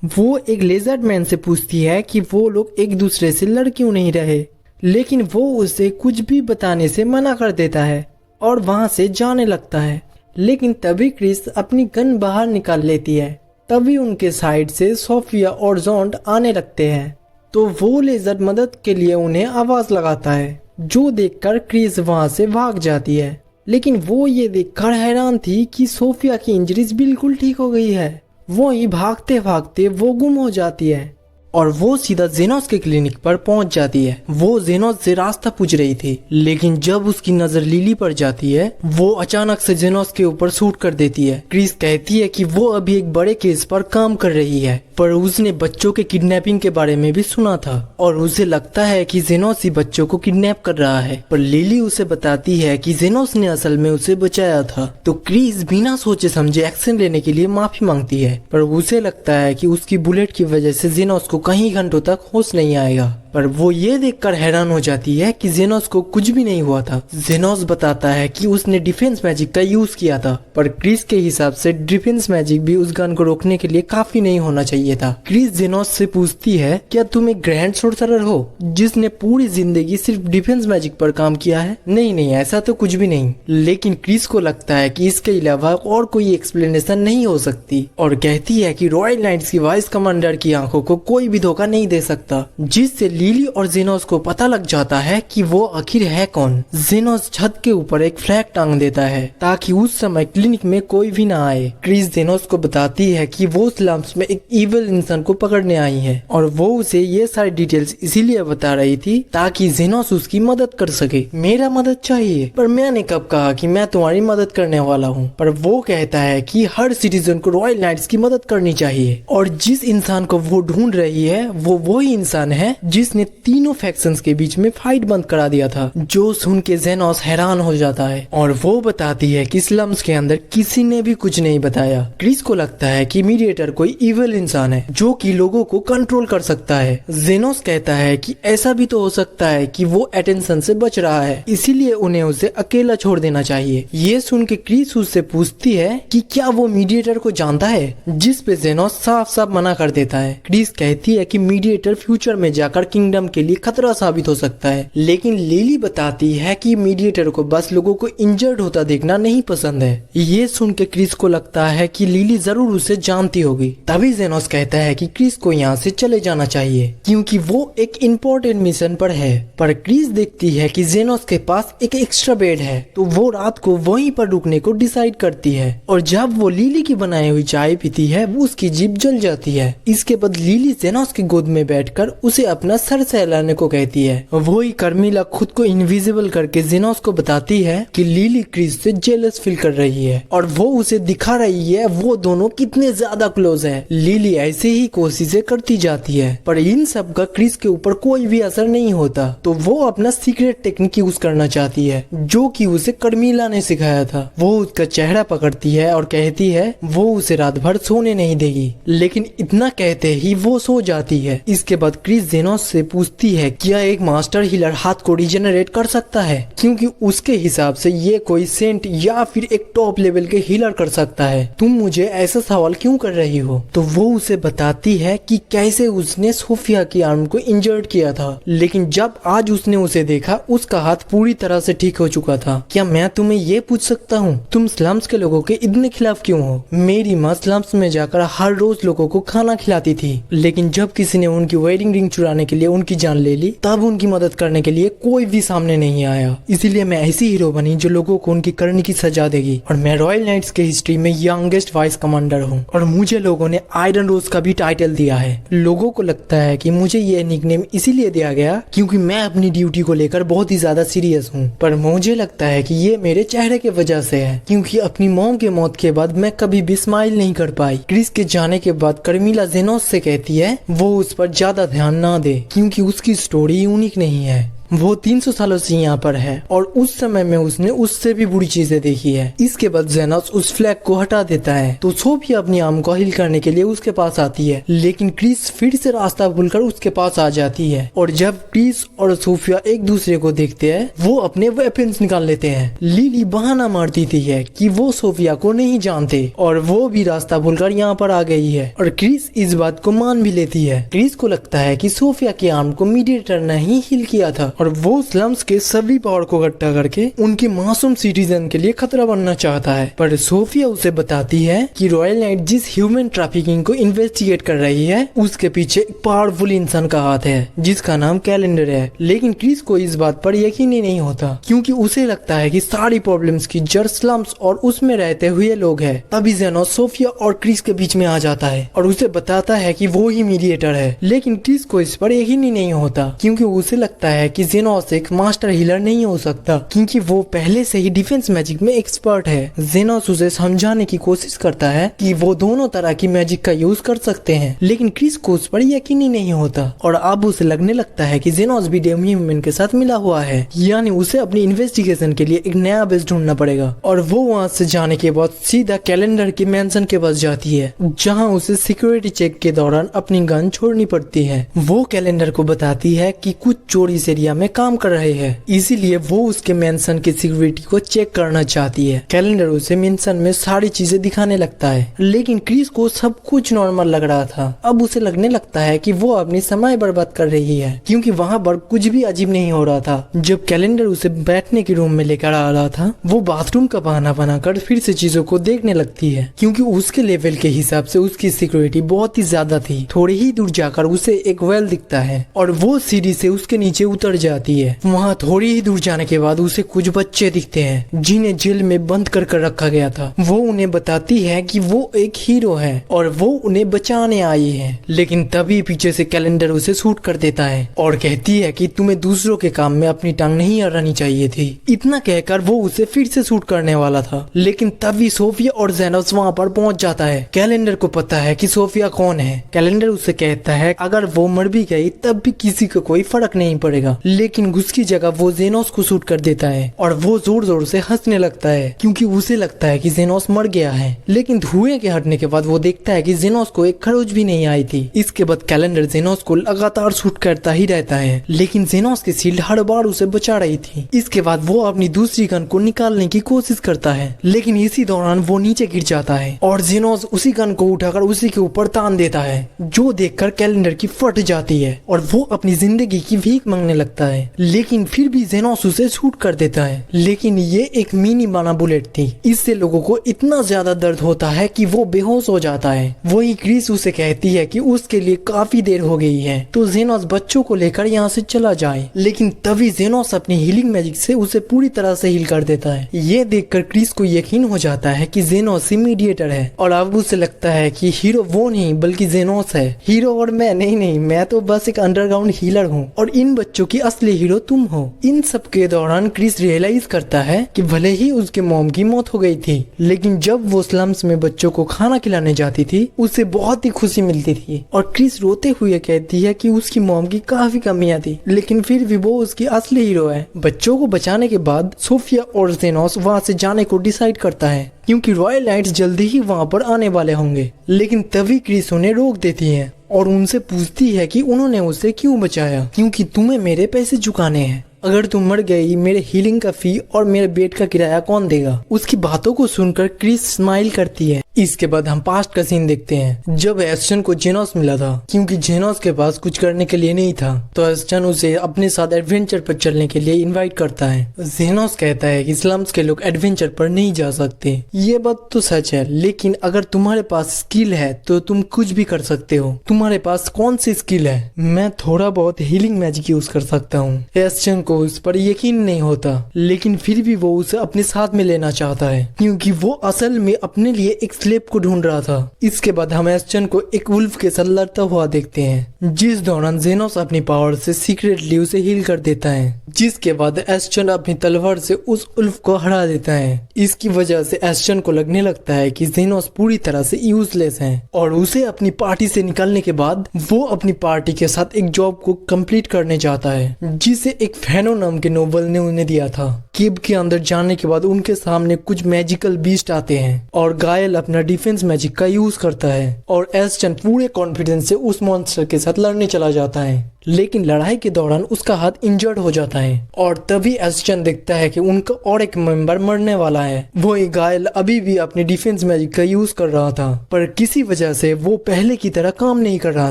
वो एक लेजर्ड मैन से पूछती है कि वो लोग एक दूसरे से लड़ क्यों नहीं रहे, लेकिन वो उसे कुछ भी बताने से मना कर देता है और वहां से जाने लगता है। लेकिन तभी क्रिस अपनी गन बाहर निकाल लेती है। तभी उनके साइड से सोफिया और जॉन्ड आने लगते हैं, तो वो लेजर मदद के लिए उन्हें आवाज लगाता है, जो देखकर क्रिस वहां से भाग जाती है। लेकिन वो ये देखकर हैरान थी कि सोफिया की इंजरीज बिल्कुल ठीक हो गई है। वो ही भागते भागते वो गुम हो जाती है और वो सीधा जेनोस के क्लिनिक पर पहुंच जाती है। वो जेनोस से रास्ता पूछ रही थी, लेकिन जब उसकी नजर लिली पर जाती है वो अचानक से जेनोस के ऊपर शूट कर देती है। क्रिस कहती है कि वो अभी एक बड़े केस पर काम कर रही है, पर उसने बच्चों के किडनैपिंग के बारे में भी सुना था और उसे लगता है कि जेनोस ही बच्चों को किडनैप कर रहा है। पर लिली उसे बताती है कि जेनोस ने असल में उसे बचाया था। तो क्रिस बिना सोचे समझे एक्शन लेने के लिए माफी मांगती है, पर उसे लगता है कि उसकी बुलेट की वजह से जेनोस को कई घंटों तक होश नहीं आएगा। पर वो ये देखकर हैरान हो जाती है कि जेनोस को कुछ भी नहीं हुआ था। जेनोस बताता है कि उसने डिफेंस मैजिक का यूज किया था, पर क्रिस के हिसाब से डिफेंस मैजिक भी उस गन को रोकने के लिए काफी नहीं होना चाहिए था। क्रिस जेनोस से पूछती है, क्या तुम एक ग्रैंड सोर्सरर हो जिसने पूरी जिंदगी सिर्फ डिफेंस मैजिक पर काम किया है? नहीं, ऐसा तो कुछ भी नहीं। लेकिन क्रिस को लगता है कि इसके अलावा और कोई एक्सप्लेनेशन नहीं हो सकती और कहती है कि रॉयल नाइट्स की वाइस कमांडर की आंखों को कोई भी धोखा नहीं दे सकता, जिससे लिली और जेनोस को पता लग जाता है कि वो आखिर है कौन। जेनोस छत के ऊपर एक फ्लैग टांग देता है ताकि उस समय क्लिनिक में कोई भी ना आए। क्रिस जेनोस को बताती है कि वो स्लम्स में एक इविल इंसान को पकड़ने आई है और वो उसे ये सारी डिटेल्स इसीलिए बता रही थी ताकि जेनोस उसकी मदद कर सके। मेरा मदद चाहिए? पर मैंने कब कहा कि मैं तुम्हारी मदद करने वाला हूँ? पर वो कहता है कि हर सिटीजन को रॉयल नाइट्स की मदद करनी चाहिए और जिस इंसान को वो ढूंढ रही है वो वही इंसान है जिसने क्रिस ने तीनों फैक्शंस के बीच में फाइट बंद करा दिया था, जो सुन के जेनोस हैरान हो जाता है और वो बताती है कि स्लम्स के अंदर किसी ने भी कुछ नहीं बताया। क्रिस को लगता है कि मीडिएटर कोई इविल इंसान है जो कि लोगों को कंट्रोल कर सकता है। जेनोस कहता है कि ऐसा भी तो हो सकता है कि वो अटेंशन से बच रहा है, इसीलिए उन्हें उसे अकेला छोड़ देना चाहिए। ये सुन के क्रिस उससे पूछती है कि क्या वो मीडिएटर को जानता है, जिस पे जेनोस साफ साफ मना कर देता है। क्रिस कहती है कि मीडिएटर फ्यूचर में जाकर किंगडम के लिए खतरा साबित हो सकता है, लेकिन लिली बताती है कि मीडिएटर को बस लोगों को इंजर्ड होता देखना नहीं पसंद है। ये सुन के क्रिस को लगता है कि लिली जरूर उसे जानती होगी। तभी जेनोस कहता है कि क्रिस को यहाँ से चले जाना चाहिए क्योंकि वो एक इम्पोर्टेंट मिशन पर है। पर क्रिस देखती है कि जेनोस के पास एक एक्स्ट्रा बेड है, तो वो रात को वहीं पर रुकने को डिसाइड करती है। और जब वो लिली की बनाई हुई चाय पीती है, वो उसकी जीभ जल जाती है। इसके बाद लिली जेनोस की गोद में बैठकर उसे अपना सर सहलाने को कहती है। वही कर्मिला खुद को इनविजिबल करके जेनोस को बताती है कि लिली क्रिस से जेलस फील कर रही है और वो उसे दिखा रही है वो दोनों कितने ज्यादा क्लोज है। लिली ऐसे ही कोशिशें करती जाती है, पर इन सब का क्रिस के ऊपर कोई भी असर नहीं होता। तो वो अपना सीक्रेट टेक्निक यूज करना चाहती है जो कि उसे कर्मिला ने सिखाया था। वो उसका चेहरा पकड़ती है और कहती है वो उसे रात भर सोने नहीं देगी, लेकिन इतना कहते ही वो सो जाती है। इसके बाद क्रिस जेनोस से पूछती है क्या एक मास्टर हीलर हाथ को रिजेनरेट कर सकता है, क्योंकि उसके हिसाब से ये कोई सेंट या फिर एक टॉप लेवल के हीलर कर सकता है। तुम मुझे ऐसा सवाल क्यों कर रही हो? तो वो उसे बताती है कि कैसे उसने सोफिया की आर्म को इंजर्ड किया था, लेकिन जब आज उसने उसे देखा उसका हाथ पूरी तरह से ठीक हो चुका था। क्या मैं तुम्हें ये पूछ सकता हूँ तुम स्लम्स के लोगों के इतने खिलाफ क्यों हो? मेरी माँ स्लम्स में जाकर हर रोज लोगों को खाना खिलाती थी, लेकिन जब किसी ने उनकी वेडिंग रिंग चुराने के लिए उनकी जान ले ली, तब उनकी मदद करने के लिए कोई भी सामने नहीं आया। इसीलिए मैं ऐसी हीरो बनी जो लोगों को उनकी करने की सजा देगी। और मैं रॉयल नाइट्स के हिस्ट्री में यंगेस्ट वाइस कमांडर हूँ और मुझे लोगों ने आयरन रोज का भी टाइटल दिया है। लोगों को लगता है कि मुझे ये निकनेम इसीलिए दिया गया क्योंकि मैं अपनी ड्यूटी को लेकर बहुत ही ज्यादा सीरियस हूँ, पर मुझे लगता है कि ये मेरे चेहरे के वजह से है, क्योंकि अपनी मॉम के मौत के बाद मैं कभी भी स्माइल नहीं कर पाई। क्रिस के जाने के बाद कर्मिला जेनोस से कहती है वो उस पर ज्यादा ध्यान ना दे क्योंकि उसकी स्टोरी यूनिक नहीं है। वो 300 सालों से यहाँ पर है और उस समय में उसने उससे भी बुरी चीजें देखी है। इसके बाद जेनोस उस फ्लैग को हटा देता है तो सोफिया अपनी आर्म को हील करने के लिए उसके पास आती है, लेकिन क्रिस फिर से रास्ता भूलकर उसके पास आ जाती है। और जब क्रिस और सोफिया एक दूसरे को देखते हैं, वो अपने वेपन्स निकाल लेते हैं। लिली बहाना मारती थी है कि वो सोफिया को नहीं जानते और वो भी रास्ता भूलकर यहाँ पर आ गई है, और क्रिस इस बात को मान भी लेती है। क्रिस को लगता है कि सोफिया की आर्म को मीडिएटर ने ही हील किया था और वो स्लम्स के सभी पावर को इकट्ठा करके उनकी मासूम सिटीजन के लिए खतरा बनना चाहता है। पर सोफिया उसे बताती है कि रॉयल नाइट जिस ह्यूमन ट्रैफिकिंग को इन्वेस्टिगेट कर रही है उसके पीछे एक पावरफुल इंसान का हाथ है जिसका नाम कैलेंडर है। लेकिन क्रिस को इस बात पर यकीन ही नहीं होता क्योंकि उसे लगता है कि सारी प्रॉब्लम्स की जड़ स्लम्स और उसमें रहते हुए लोग हैं। तभी जेनोस सोफिया और क्रिस के बीच में आ जाता है और उसे बताता है कि वो ही मीडिएटर है, लेकिन क्रिस को इस पर यकीन ही नहीं होता क्योंकि उसे लगता है कि जेनोस एक मास्टर हीलर नहीं हो सकता क्योंकि वो पहले से ही डिफेंस मैजिक में एक्सपर्ट है। जेनोस उसे समझाने की कोशिश करता है कि वो दोनों तरह की मैजिक का यूज कर सकते हैं, लेकिन क्रिस को उस पर यकीन ही नहीं होता और अब उसे लगने लगता है कि जेनोस भी डेमी ह्यूमन के साथ मिला हुआ है, यानी उसे अपनी इन्वेस्टिगेशन के लिए एक नया बेस ढूंढना पड़ेगा। और वो वहाँ से जाने के बाद सीधा कैलेंडर के मेंशन के पास जाती है जहाँ उसे सिक्योरिटी चेक के दौरान अपनी गन छोड़नी पड़ती है। वो कैलेंडर को बताती है कि कुछ चोर इस एरिया में काम कर रहे हैं, इसीलिए वो उसके मेंशन की सिक्योरिटी को चेक करना चाहती है। कैलेंडर उसे मेंशन में सारी चीजें दिखाने लगता है, लेकिन क्रिस को सब कुछ नॉर्मल लग रहा था। अब उसे लगने लगता है कि वो अपनी समय बर्बाद कर रही है क्योंकि वहाँ पर कुछ भी अजीब नहीं हो रहा था। जब कैलेंडर उसे बैठने के रूम में लेकर आ रहा था, वो बाथरूम का बहाना बनाकर फिर से चीजों को देखने लगती है क्योंकि उसके लेवल के हिसाब से उसकी सिक्योरिटी बहुत ही ज्यादा थी। थोड़ी ही दूर जाकर उसे एक वेल दिखता है और वो सीढ़ी से उसके नीचे उतर जाती है। वहाँ थोड़ी ही दूर जाने के बाद उसे कुछ बच्चे दिखते हैं जिन्हें जेल में बंद कर रखा गया था। वो उन्हें बताती है कि वो एक हीरो है और वो उन्हें बचाने आई है। लेकिन तभी पीछे से कैलेंडर उसे शूट कर देता है और कहती है कि तुम्हें दूसरों के काम में अपनी टांग नहीं अड़ानी चाहिए थी। इतना कहकर वो उसे फिर से शूट करने वाला था, लेकिन तभी सोफिया और जेनोस वहाँ पर पहुँच जाता है। कैलेंडर को पता है कि सोफिया कौन है। कैलेंडर उसे कहता है अगर वो मर भी गई तब भी किसी को कोई फर्क नहीं पड़ेगा, लेकिन उसकी जगह वो जेनोस को शूट कर देता है और वो जोर जोर से हंसने लगता है क्योंकि उसे लगता है कि जेनोस मर गया है। लेकिन धुएं के हटने के बाद वो देखता है कि जेनोस को एक खरोच भी नहीं आई थी। इसके बाद कैलेंडर जेनोस को लगातार शूट करता ही रहता है, लेकिन जेनोस की शील्ड हर बार उसे बचा रही थी। इसके बाद वो अपनी दूसरी गन को निकालने की कोशिश करता है, लेकिन इसी दौरान वो नीचे गिर जाता है और जेनोस उसी गन को उठाकर उसी के ऊपर तान देता है, जो देखकर कैलेंडर की फट जाती है और वो अपनी जिंदगी की भीख मांगने लगता है। लेकिन फिर भी जेनोस उसे शूट कर देता है, लेकिन ये एक मिनी माना बुलेट थी। इससे लोगों को इतना ज्यादा दर्द होता है कि वो बेहोश हो जाता है। वही क्रिस उसे कहती है कि उसके लिए काफी देर हो गई है तो जेनोस बच्चों को लेकर यहाँ से चला जाए, लेकिन तभी जेनोस अपनी हीलिंग मैजिक से उसे पूरी तरह से हील कर देता है। ये देखकर क्रिस को यकीन हो जाता है कि जेनोस ही मीडिएटर है और अब उसे लगता है कि हीरो वो नहीं बल्कि जेनोस है। हीरो और मैं तो बस एक अंडरग्राउंड हीलर हूँ और इन बच्चों की असली हीरो तुम हो। इन सब के दौरान क्रिस रियलाइज करता है कि भले ही उसके मॉम की मौत हो गई थी, लेकिन जब वो स्लम्स में बच्चों को खाना खिलाने जाती थी उसे बहुत ही खुशी मिलती थी और क्रिस रोते हुए कहती है कि उसकी मॉम की काफी कमियां थी, लेकिन फिर भी वो उसकी असली हीरो है। बच्चों को बचाने के बाद सोफिया और जेनोस वहाँ से जाने को डिसाइड करता है क्योंकि रॉयल नाइट्स जल्दी ही वहाँ पर आने वाले होंगे। लेकिन तभी क्रिस उन्हें रोक देती है और उनसे पूछती है कि उन्होंने उसे क्यों बचाया, क्योंकि तुम्हें मेरे पैसे चुकाने हैं। अगर तुम मर गई मेरे हीलिंग का फी और मेरे बेड का किराया कौन देगा। उसकी बातों को सुनकर क्रिस स्माइल करती है। इसके बाद हम पास्ट का सीन देखते हैं जब एस्टन को जेनोस मिला था। क्योंकि जेनोस के पास कुछ करने के लिए नहीं था तो एस्टन उसे अपने साथ एडवेंचर पर चलने के लिए इनवाइट करता है। जेनोस कहता है कि स्लम्स के लोग एडवेंचर पर नहीं जा सकते। ये बात तो सच है, लेकिन अगर तुम्हारे पास स्किल है तो तुम कुछ भी कर सकते हो। तुम्हारे पास कौन सी स्किल है? मैं थोड़ा बहुत हीलिंग मैजिक यूज कर सकता हूँ। एस्टन को उस पर यकीन नहीं होता, लेकिन फिर भी वो उसे अपने साथ में लेना चाहता है क्योंकि वो असल में अपने लिए एक स्लेब को ढूंढ रहा था। इसके बाद हम एस्टन को एक वुल्फ के साथ लड़ता हुआ देखते हैं, जिस दौरान जेनोस अपनी पावर से सीक्रेटली उसे हील कर देता है, जिसके बाद एस्टन अपनी तलवार से उस वुल्फ को हरा देता है। इसकी वजह से एस्टन को लगने लगता है कि जेनोस पूरी तरह से यूजलेस है और उसे अपनी पार्टी से निकालने के बाद वो अपनी पार्टी के साथ एक जॉब को कंप्लीट करने चाहता है, जिसे एक फेनो नाम के नोबल ने उन्हें दिया था। केव के अंदर जाने के बाद उनके सामने कुछ मैजिकल बीस्ट आते हैं और गायल अपना डिफेंस मैजिक का यूज करता है और एस्टन पूरे कॉन्फिडेंस से उस मॉन्स्टर के साथ लड़ने चला जाता है। लेकिन लड़ाई के दौरान उसका हाथ इंजर्ड हो जाता है और तभी एस्टन देखता है कि उनका और एक मेंबर मरने वाला है। वो एक गायल अभी भी अपने डिफेंस मैजिक का यूज कर रहा था, पर किसी वजह से वो पहले की तरह काम नहीं कर रहा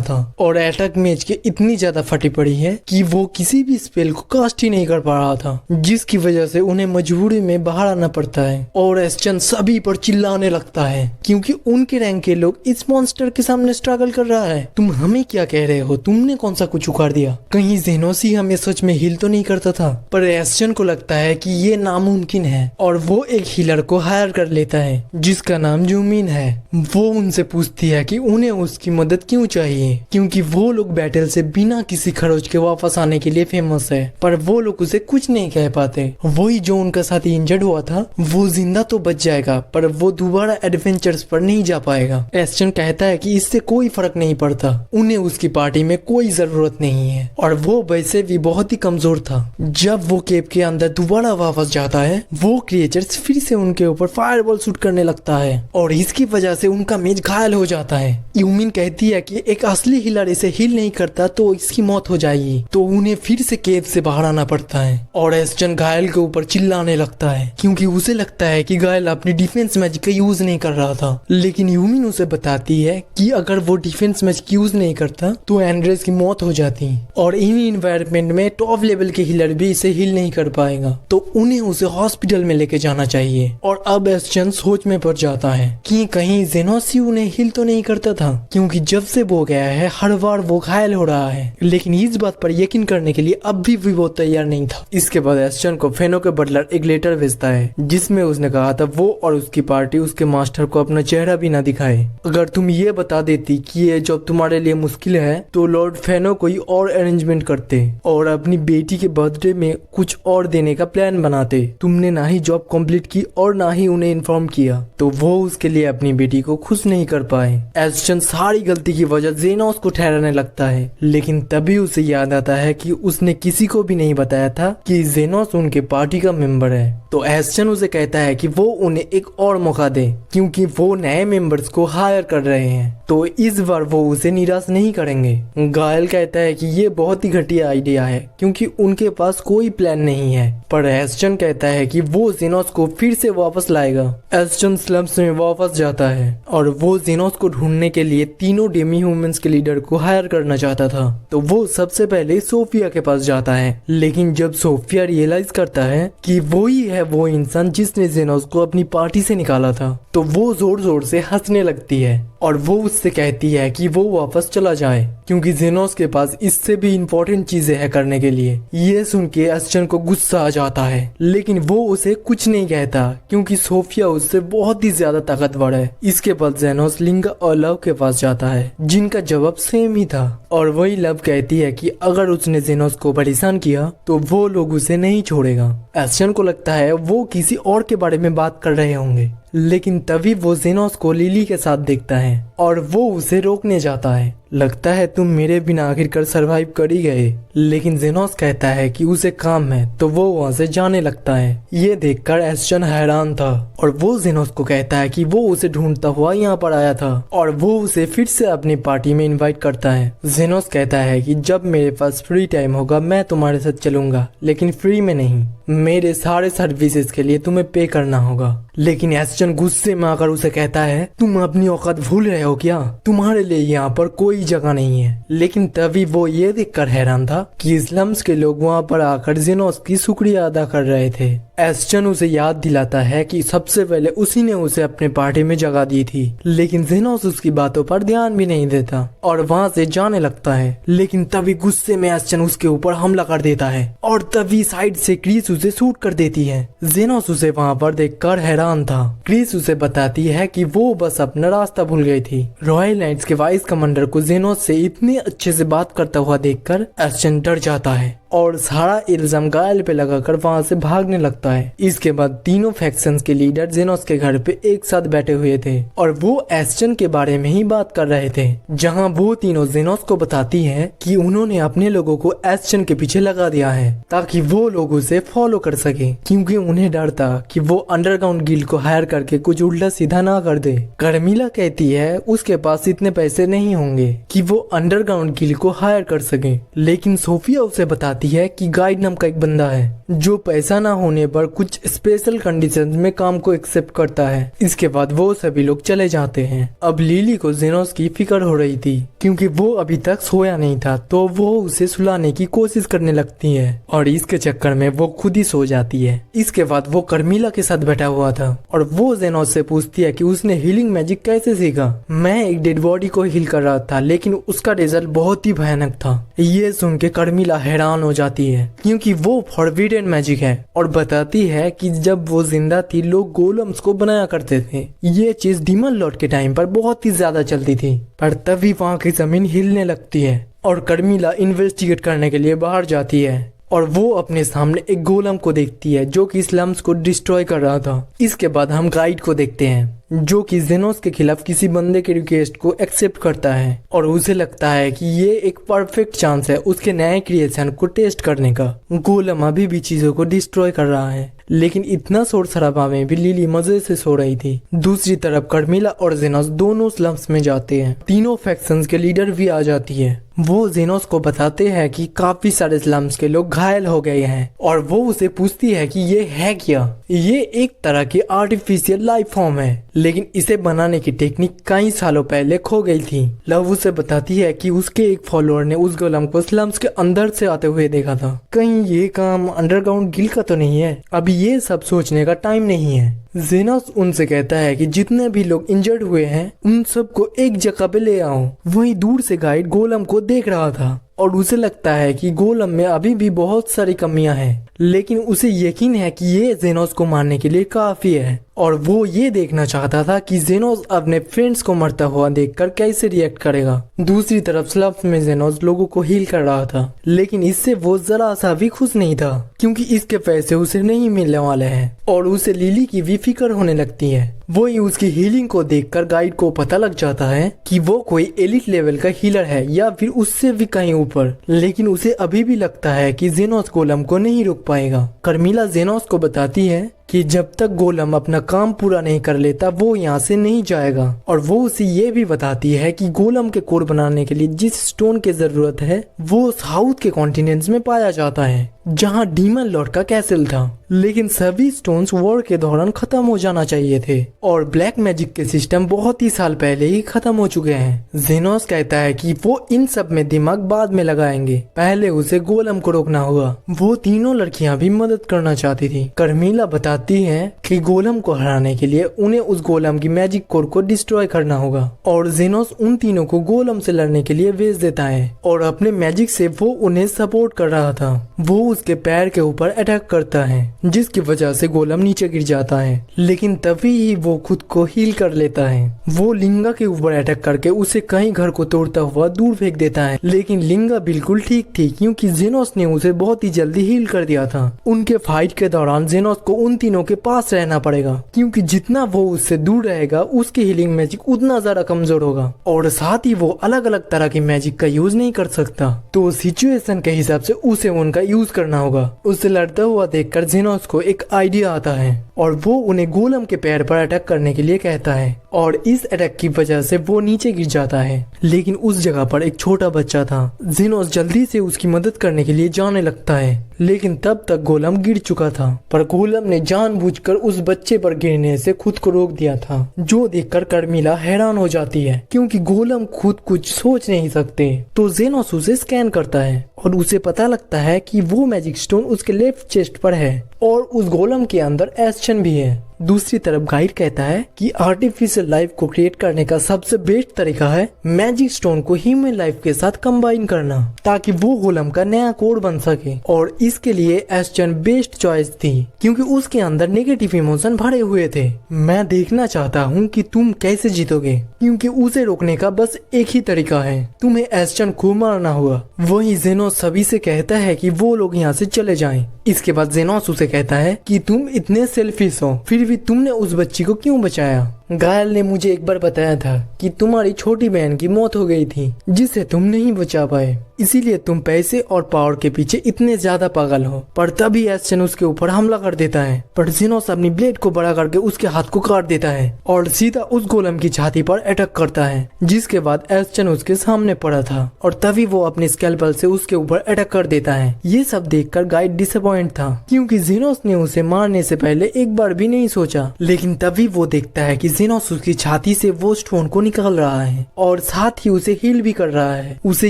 था और अटैक मैच के इतनी ज्यादा फटी पड़ी है कि वो किसी भी स्पेल को कास्ट ही नहीं कर पा रहा था, जिसकी वजह से उन्हें मजबूरी में बाहर आना पड़ता है और एस्टन सभी पर चिल्लाने लगता है क्योंकि उनके रैंक के लोग इस मॉन्स्टर के सामने स्ट्रगल कर रहा है। तुम हमें क्या कह रहे हो? तुमने कौन सा कुछ उखाड़ दिया? कहीं जेनोस ही हमें सच में हील तो नहीं करता था? पर एस्टन को लगता है कि ये नामुमकिन है और वो एक हीलर को हायर कर लेता है जिसका नाम जूमिन है। वो उनसे पूछती है कि उन्हें उसकी मदद क्यों चाहिए, क्योंकि वो लोग बैटल से बिना किसी खरोच के वापस आने के लिए फेमस है, पर वो लोग उसे कुछ नहीं कह पाते। वही जो उनका साथी इंजर्ड हुआ था वो जिंदा तो बच जाएगा, पर वो दोबारा एडवेंचर्स पर नहीं जा पाएगा। एस्टन कहता है कि इससे कोई फर्क नहीं पड़ता, उन्हें उसकी पार्टी में कोई जरूरत नहीं है और वो वैसे भी बहुत ही कमजोर था। जब वो केव के अंदर दोबारा वापस जाता है वो क्रिएचर्स फिर से उनके ऊपर फायरबॉल शूट करने लगता है और इसकी वजह से उनका मेज घायल हो जाता है। यूमिन कहती है कि एक असली हीलर इसे हील नहीं करता तो इसकी मौत हो जाएगी, तो उन्हें फिर से केव से बाहर आना पड़ता है और एस्टन घायल के ऊपर चिल्लाने लगता है क्योंकि उसे लगता है कि घायल अपनी डिफेंस मैजिक का यूज नहीं कर रहा था। लेकिन यूमिन उसे बताती है कि अगर वो डिफेंस मैजिक यूज नहीं करता तो एंड्रेस की मौत हो जाती थी और इन इन्वायरमेंट में टॉप लेवल के हीलर भी इसे हील नहीं कर पाएगा, तो उन्हें उसे हॉस्पिटल में लेके जाना चाहिए। और अब एस्टन सोच में पड़ जाता है कि कहीं जेनोस ही उन्हें हील तो नहीं करता था, क्योंकि जब से वो गया है हर बार वो घायल हो रहा है। लेकिन इस बात पर यकीन करने के लिए अब भी वो तैयार नहीं था। इसके बाद एस्टन को फेनो के बटलर एक लेटर भेजता है जिसमें उसने कहा था वो और उसकी पार्टी उसके मास्टर को अपना चेहरा भी ना दिखाए। अगर तुम ये बता देती कि ये जॉब तुम्हारे लिए मुश्किल है तो लॉर्ड फेनो कोई और अरेंजमेंट करते और अपनी बेटी के बर्थडे में कुछ और देने का प्लान बनाते। तुमने ना ही जॉब कंप्लीट की और ना ही उन्हें इन्फॉर्म किया, तो वो उसके लिए अपनी बेटी को खुश नहीं कर पाए। एस्टन सारी गलती की वजह जेनोस को ठहराने लगता है, लेकिन तभी उसे याद आता है कि उसने किसी को भी नहीं बताया था कि जेनोस उनके पार्टी का मेंबर है। तो एस्टन उसे कहता है कि वो उन्हें एक और मौका दे, क्योंकि वो नए मेंबर्स को हायर कर रहे हैं, तो इस बार वो उसे निराश नहीं करेंगे। गायल कहता है कि ये बहुत ही घटिया आइडिया है क्योंकि उनके पास कोई प्लान नहीं है, पर एस्टन कहता है कि वो जेनोस को फिर से वापस लाएगा। एस्टन स्लम्स में वापस जाता है और वो जेनोस को ढूंढने के लिए तीनों डेमी ह्यूमंस के लीडर को हायर करना चाहता था। तो वो सबसे पहले सोफिया के पास जाता है, लेकिन जब सोफिया रियलाइज करता है कि वो ही है वो इंसान जिसने जेनोस को अपनी पार्टी से निकाला था, तो वो जोर जोर से हंसने लगती है और वो उससे कहती है कि वो वापस चला जाए क्योंकि जेनोस के पास इससे भी इम्पोर्टेंट चीजें हैं करने के लिए। ये सुन के एस्टन को गुस्सा आ जाता है, लेकिन वो उसे कुछ नहीं कहता क्योंकि सोफिया उससे बहुत ही ज्यादा ताकतवर है। इसके बाद जेनोस लिंगा और लव के पास जाता है जिनका जवाब सेम ही था, और वही लव कहती है कि अगर उसने जेनोस को परेशान किया तो वो लोग उसे नहीं छोड़ेगा। एस्टन को लगता है वो किसी और के बारे में बात कर रहे होंगे, लेकिन तभी वो जेनोस को लिली के साथ देखता है और वो उसे रोकने जाता है। लगता है तुम मेरे बिना आखिरकार सरवाइव कर ही गए, लेकिन जेनोस कहता है कि उसे काम है, तो वो वहाँ से जाने लगता है। ये देखकर एस्टन हैरान था और वो जेनोस को कहता है कि वो उसे ढूंढता हुआ यहाँ पर आया था और वो उसे फिर से अपनी पार्टी में इनवाइट करता है। जेनोस कहता है कि जब मेरे पास फ्री टाइम होगा मैं तुम्हारे साथ चलूंगा, लेकिन फ्री में नहीं, मेरे सारे सर्विसेज के लिए तुम्हें पे करना होगा। लेकिन एस्टन गुस्से में आकर उसे कहता है तुम अपनी औकात भूल रहे हो क्या, तुम्हारे लिए यहाँ पर कोई जगह नहीं है। लेकिन तभी वो ये देखकर हैरान था कि स्लम्स के लोग वहाँ पर आकर जेनोस की शुक्रिया अदा कर रहे थे। एस्टन उसे याद दिलाता है कि सबसे पहले उसी ने उसे अपने पार्टी में जगह दी थी, लेकिन जेनोस उसकी बातों पर ध्यान भी नहीं देता और वहाँ से जाने लगता है। लेकिन तभी गुस्से में एस्टन उसके ऊपर हमला कर देता है और तभी साइड से क्रिस उसे शूट कर देती है। जेनोस उसे वहाँ पर देखकर हैरान था। क्रिस उसे बताती है कि वो बस अपना रास्ता भूल गई थी। रॉयल नाइट्स के वाइस कमांडर को जेनोस से इतने अच्छे से बात करता हुआ देखकर एस्टन डर जाता है और सारा इल्जाम गायल पे लगाकर वहाँ से भागने लगता है। इसके बाद तीनों फैक्शंस के लीडर जेनोस के घर पे एक साथ बैठे हुए थे और वो एस्टन के बारे में ही बात कर रहे थे, जहाँ वो तीनों जेनोस को बताती है कि उन्होंने अपने लोगों को एस्टन के पीछे लगा दिया है ताकि वो लोग उसे फॉलो कर सके, क्योंकि उन्हें डर था कि वो अंडरग्राउंड गिल्ड को हायर करके कुछ उल्टा सीधा ना कर दे। कर्मिला कहती है उसके पास इतने पैसे नहीं होंगे कि वो अंडरग्राउंड गिल्ड को हायर कर सके, लेकिन सोफिया उसे बताती है कि गाइड नाम का एक बंदा है जो पैसा ना होने पर कुछ स्पेशल कंडीशंस में काम को एक्सेप्ट करता है। इसके बाद वो सभी लोग चले जाते हैं। अब लिली को जेनोस की फिक्र हो रही थी क्योंकि वो अभी तक सोया नहीं था, तो वो उसे सुलाने की कोशिश करने लगती है और इसके चक्कर में वो खुद ही सो जाती है। इसके बाद वो कर्मिला के साथ बैठा हुआ था और वो जेनोस से पूछती है कि उसने हीलिंग मैजिक कैसे सीखा। मैं एक डेड बॉडी को हील कर रहा था, लेकिन उसका रिजल्ट बहुत ही भयानक था। ये सुन के कर्मिला हैरान हो जाती है क्योंकि वो फॉरबिडन मैजिक है और बताती है कि जब वो जिंदा थी लोग गोलम्स को बनाया करते थे। ये चीज डीमन लॉर्ड के टाइम पर बहुत ही ज्यादा चलती थी, पर तभी वहाँ की जमीन हिलने लगती है और कर्मिला इन्वेस्टिगेट करने के लिए बाहर जाती है और वो अपने सामने एक गोलम को देखती है जो कि स्लम्स को डिस्ट्रॉय कर रहा था। इसके बाद हम गाइड को देखते हैं जो कि जेनोस के खिलाफ किसी बंदे के रिक्वेस्ट को एक्सेप्ट करता है और उसे लगता है कि ये एक परफेक्ट चांस है उसके नए क्रिएशन को टेस्ट करने का। गोलम अभी भी चीजों को डिस्ट्रॉय कर रहा है, लेकिन इतना शोर शराबा में भी लिली मजे से सो रही थी। दूसरी तरफ कर्मिला और जेनोस दोनों स्लम्स में जाते हैं। तीनों फैक्शंस के लीडर भी आ जाती है। वो जेनोस को बताते हैं कि काफी सारे स्लम्स के लोग घायल हो गए हैं और वो उसे पूछती है कि ये है क्या। ये एक तरह की आर्टिफिशियल लाइफ फॉर्म है, लेकिन इसे बनाने की टेक्निक कई सालों पहले खो गई थी। लव उसे बताती है कि उसके एक फॉलोअर ने उस गोलम को स्लम्स के अंदर से आते हुए देखा था। कहीं ये काम अंडरग्राउंड गिल का तो नहीं है? अभी ये सब सोचने का टाइम नहीं है। जेनोस उनसे कहता है कि जितने भी लोग इंजर्ड हुए हैं उन सबको एक जगह पे ले आओ। वहीं दूर से गाइड गोलम को देख रहा था और उसे लगता है कि गोलम में अभी भी बहुत सारी कमियां हैं, लेकिन उसे यकीन है कि ये जेनोस को मारने के लिए काफी है। और वो ये देखना चाहता था कि जेनोस अपने फ्रेंड्स को मरता हुआ देखकर कैसे रिएक्ट करेगा। दूसरी तरफ स्लम्स में जेनोस लोगों को हील कर रहा था, लेकिन इससे वो जरा सा भी खुश नहीं था क्योंकि इसके पैसे उसे नहीं मिलने वाले हैं और उसे लिली की भी फिक्र होने लगती है। वही उसकी हीलिंग को देखकर गाइड को पता लग जाता है कि वो कोई एलिट लेवल का हीलर है या फिर उससे भी कहीं ऊपर, लेकिन उसे अभी भी लगता है कि जेनोस गोलम को नहीं रोक पाएगा। कर्मिला जेनोस को बताती है कि जब तक गोलम अपना काम पूरा नहीं कर लेता वो यहाँ से नहीं जाएगा, और वो उसे ये भी बताती है कि गोलम के कोर बनाने के लिए जिस स्टोन की जरूरत है वो साउथ के कॉन्टिनेंट्स में पाया जाता है जहाँ डीमन लॉर्ड का कैसल था। लेकिन सभी स्टोन्स वॉर के दौरान खत्म हो जाना चाहिए थे और ब्लैक मैजिक के सिस्टम बहुत ही साल पहले ही खत्म हो चुके हैं। जेनोस कहता है कि वो इन सब में दिमाग बाद में लगाएंगे, पहले उसे गोलम को रोकना होगा। वो तीनों लड़कियां भी मदद करना चाहती थी। कर्मिला बताती है कि गोलम को हराने के लिए उन्हें उस गोलम की मैजिक कोर को डिस्ट्रॉय करना होगा और जेनोस उन तीनों को गोलम से लड़ने के लिए भेज देता है और अपने मैजिक से वो उन्हें सपोर्ट कर रहा था। वो उसके पैर के ऊपर अटैक करता है जिसकी वजह से गोलम नीचे गिर जाता है, लेकिन तभी ही वो खुद को हील कर लेता है। वो लिंगा के ऊपर अटैक करके उसे कहीं घर को तोड़ता हुआ दूर फेंक देता है, लेकिन लिंगा बिल्कुल ठीक थी क्योंकि जेनोस ने उसे बहुत ही जल्दी हील कर दिया था। उनके फाइट के दौरान जेनोस को उन तीनों के पास रहना पड़ेगा क्योंकि जितना वो उससे दूर रहेगा उसकी हीलिंग मैजिक उतना ज्यादा कमजोर होगा और साथ ही वो अलग अलग तरह की मैजिक का यूज नहीं कर सकता। तो सिचुएशन के हिसाब से उसे उनका यूज करना होगा। उसे लड़ता हुआ देखकर जेनोस को एक आइडिया आता है और वो उन्हें गोलम के पैर पर अटैक करने के लिए कहता है और इस अटैक की वजह से वो नीचे गिर जाता है, लेकिन उस जगह पर एक छोटा बच्चा था। जेनोस जल्दी से उसकी मदद करने के लिए जाने लगता है, लेकिन तब तक गोलम गिर चुका था, पर गोलम ने जानबूझकर उस बच्चे पर गिरने से खुद को रोक दिया था, जो देखकर कर्मिला हैरान हो जाती है क्योंकि गोलम खुद कुछ सोच नहीं सकते। तो जेनोस उसे स्कैन करता है और उसे पता लगता है कि वो मैजिक स्टोन उसके लेफ्ट चेस्ट पर है और उस गोलम के अंदर एस्चन भी है। दूसरी तरफ गाइड कहता है कि आर्टिफिशियल लाइफ को क्रिएट करने का सबसे बेस्ट तरीका है मैजिक स्टोन को ह्यूमन लाइफ के साथ कंबाइन करना ताकि वो गोलम का नया कोड बन सके, और इसके लिए एस्चन बेस्ट चॉइस थी क्योंकि उसके अंदर नेगेटिव इमोशन भरे हुए थे। मैं देखना चाहता हूँ कि तुम कैसे जीतोगे क्योंकि उसे रोकने का बस एक ही तरीका है, तुम्हें एस्चन को मारना होगा। वही जेनोस सभी से कहता है कि वो लोग यहाँ से चले जाएं। इसके बाद जेनोस उसे कहता है कि तुम इतने सेल्फिश हो फिर भी तुमने उस बच्ची को क्यों बचाया? गायल ने मुझे एक बार बताया था कि तुम्हारी छोटी बहन की मौत हो गई थी जिसे तुम नहीं बचा पाए, इसीलिए तुम पैसे और पावर के पीछे इतने ज्यादा पागल हो। पर तभी एस्चन उसके ऊपर हमला कर देता है, पर जेनोस अपनी ब्लेड को बड़ा करके उसके हाथ को काट देता है और सीधा उस गोलम की छाती पर अटैक करता है, जिसके बाद एस्चन उसके सामने पड़ा था और तभी वो अपने स्केल्पल से उसके ऊपर अटैक कर देता है। ये सब देखकर गाइड डिसअपॉइंट था क्योंकि जेनोस ने उसे मारने से पहले एक बार भी नहीं सोचा, लेकिन तभी वो देखता है कि जेनोस उसकी छाती से वो स्टोन को निकाल रहा है और साथ ही उसे हील भी कर रहा है। उसे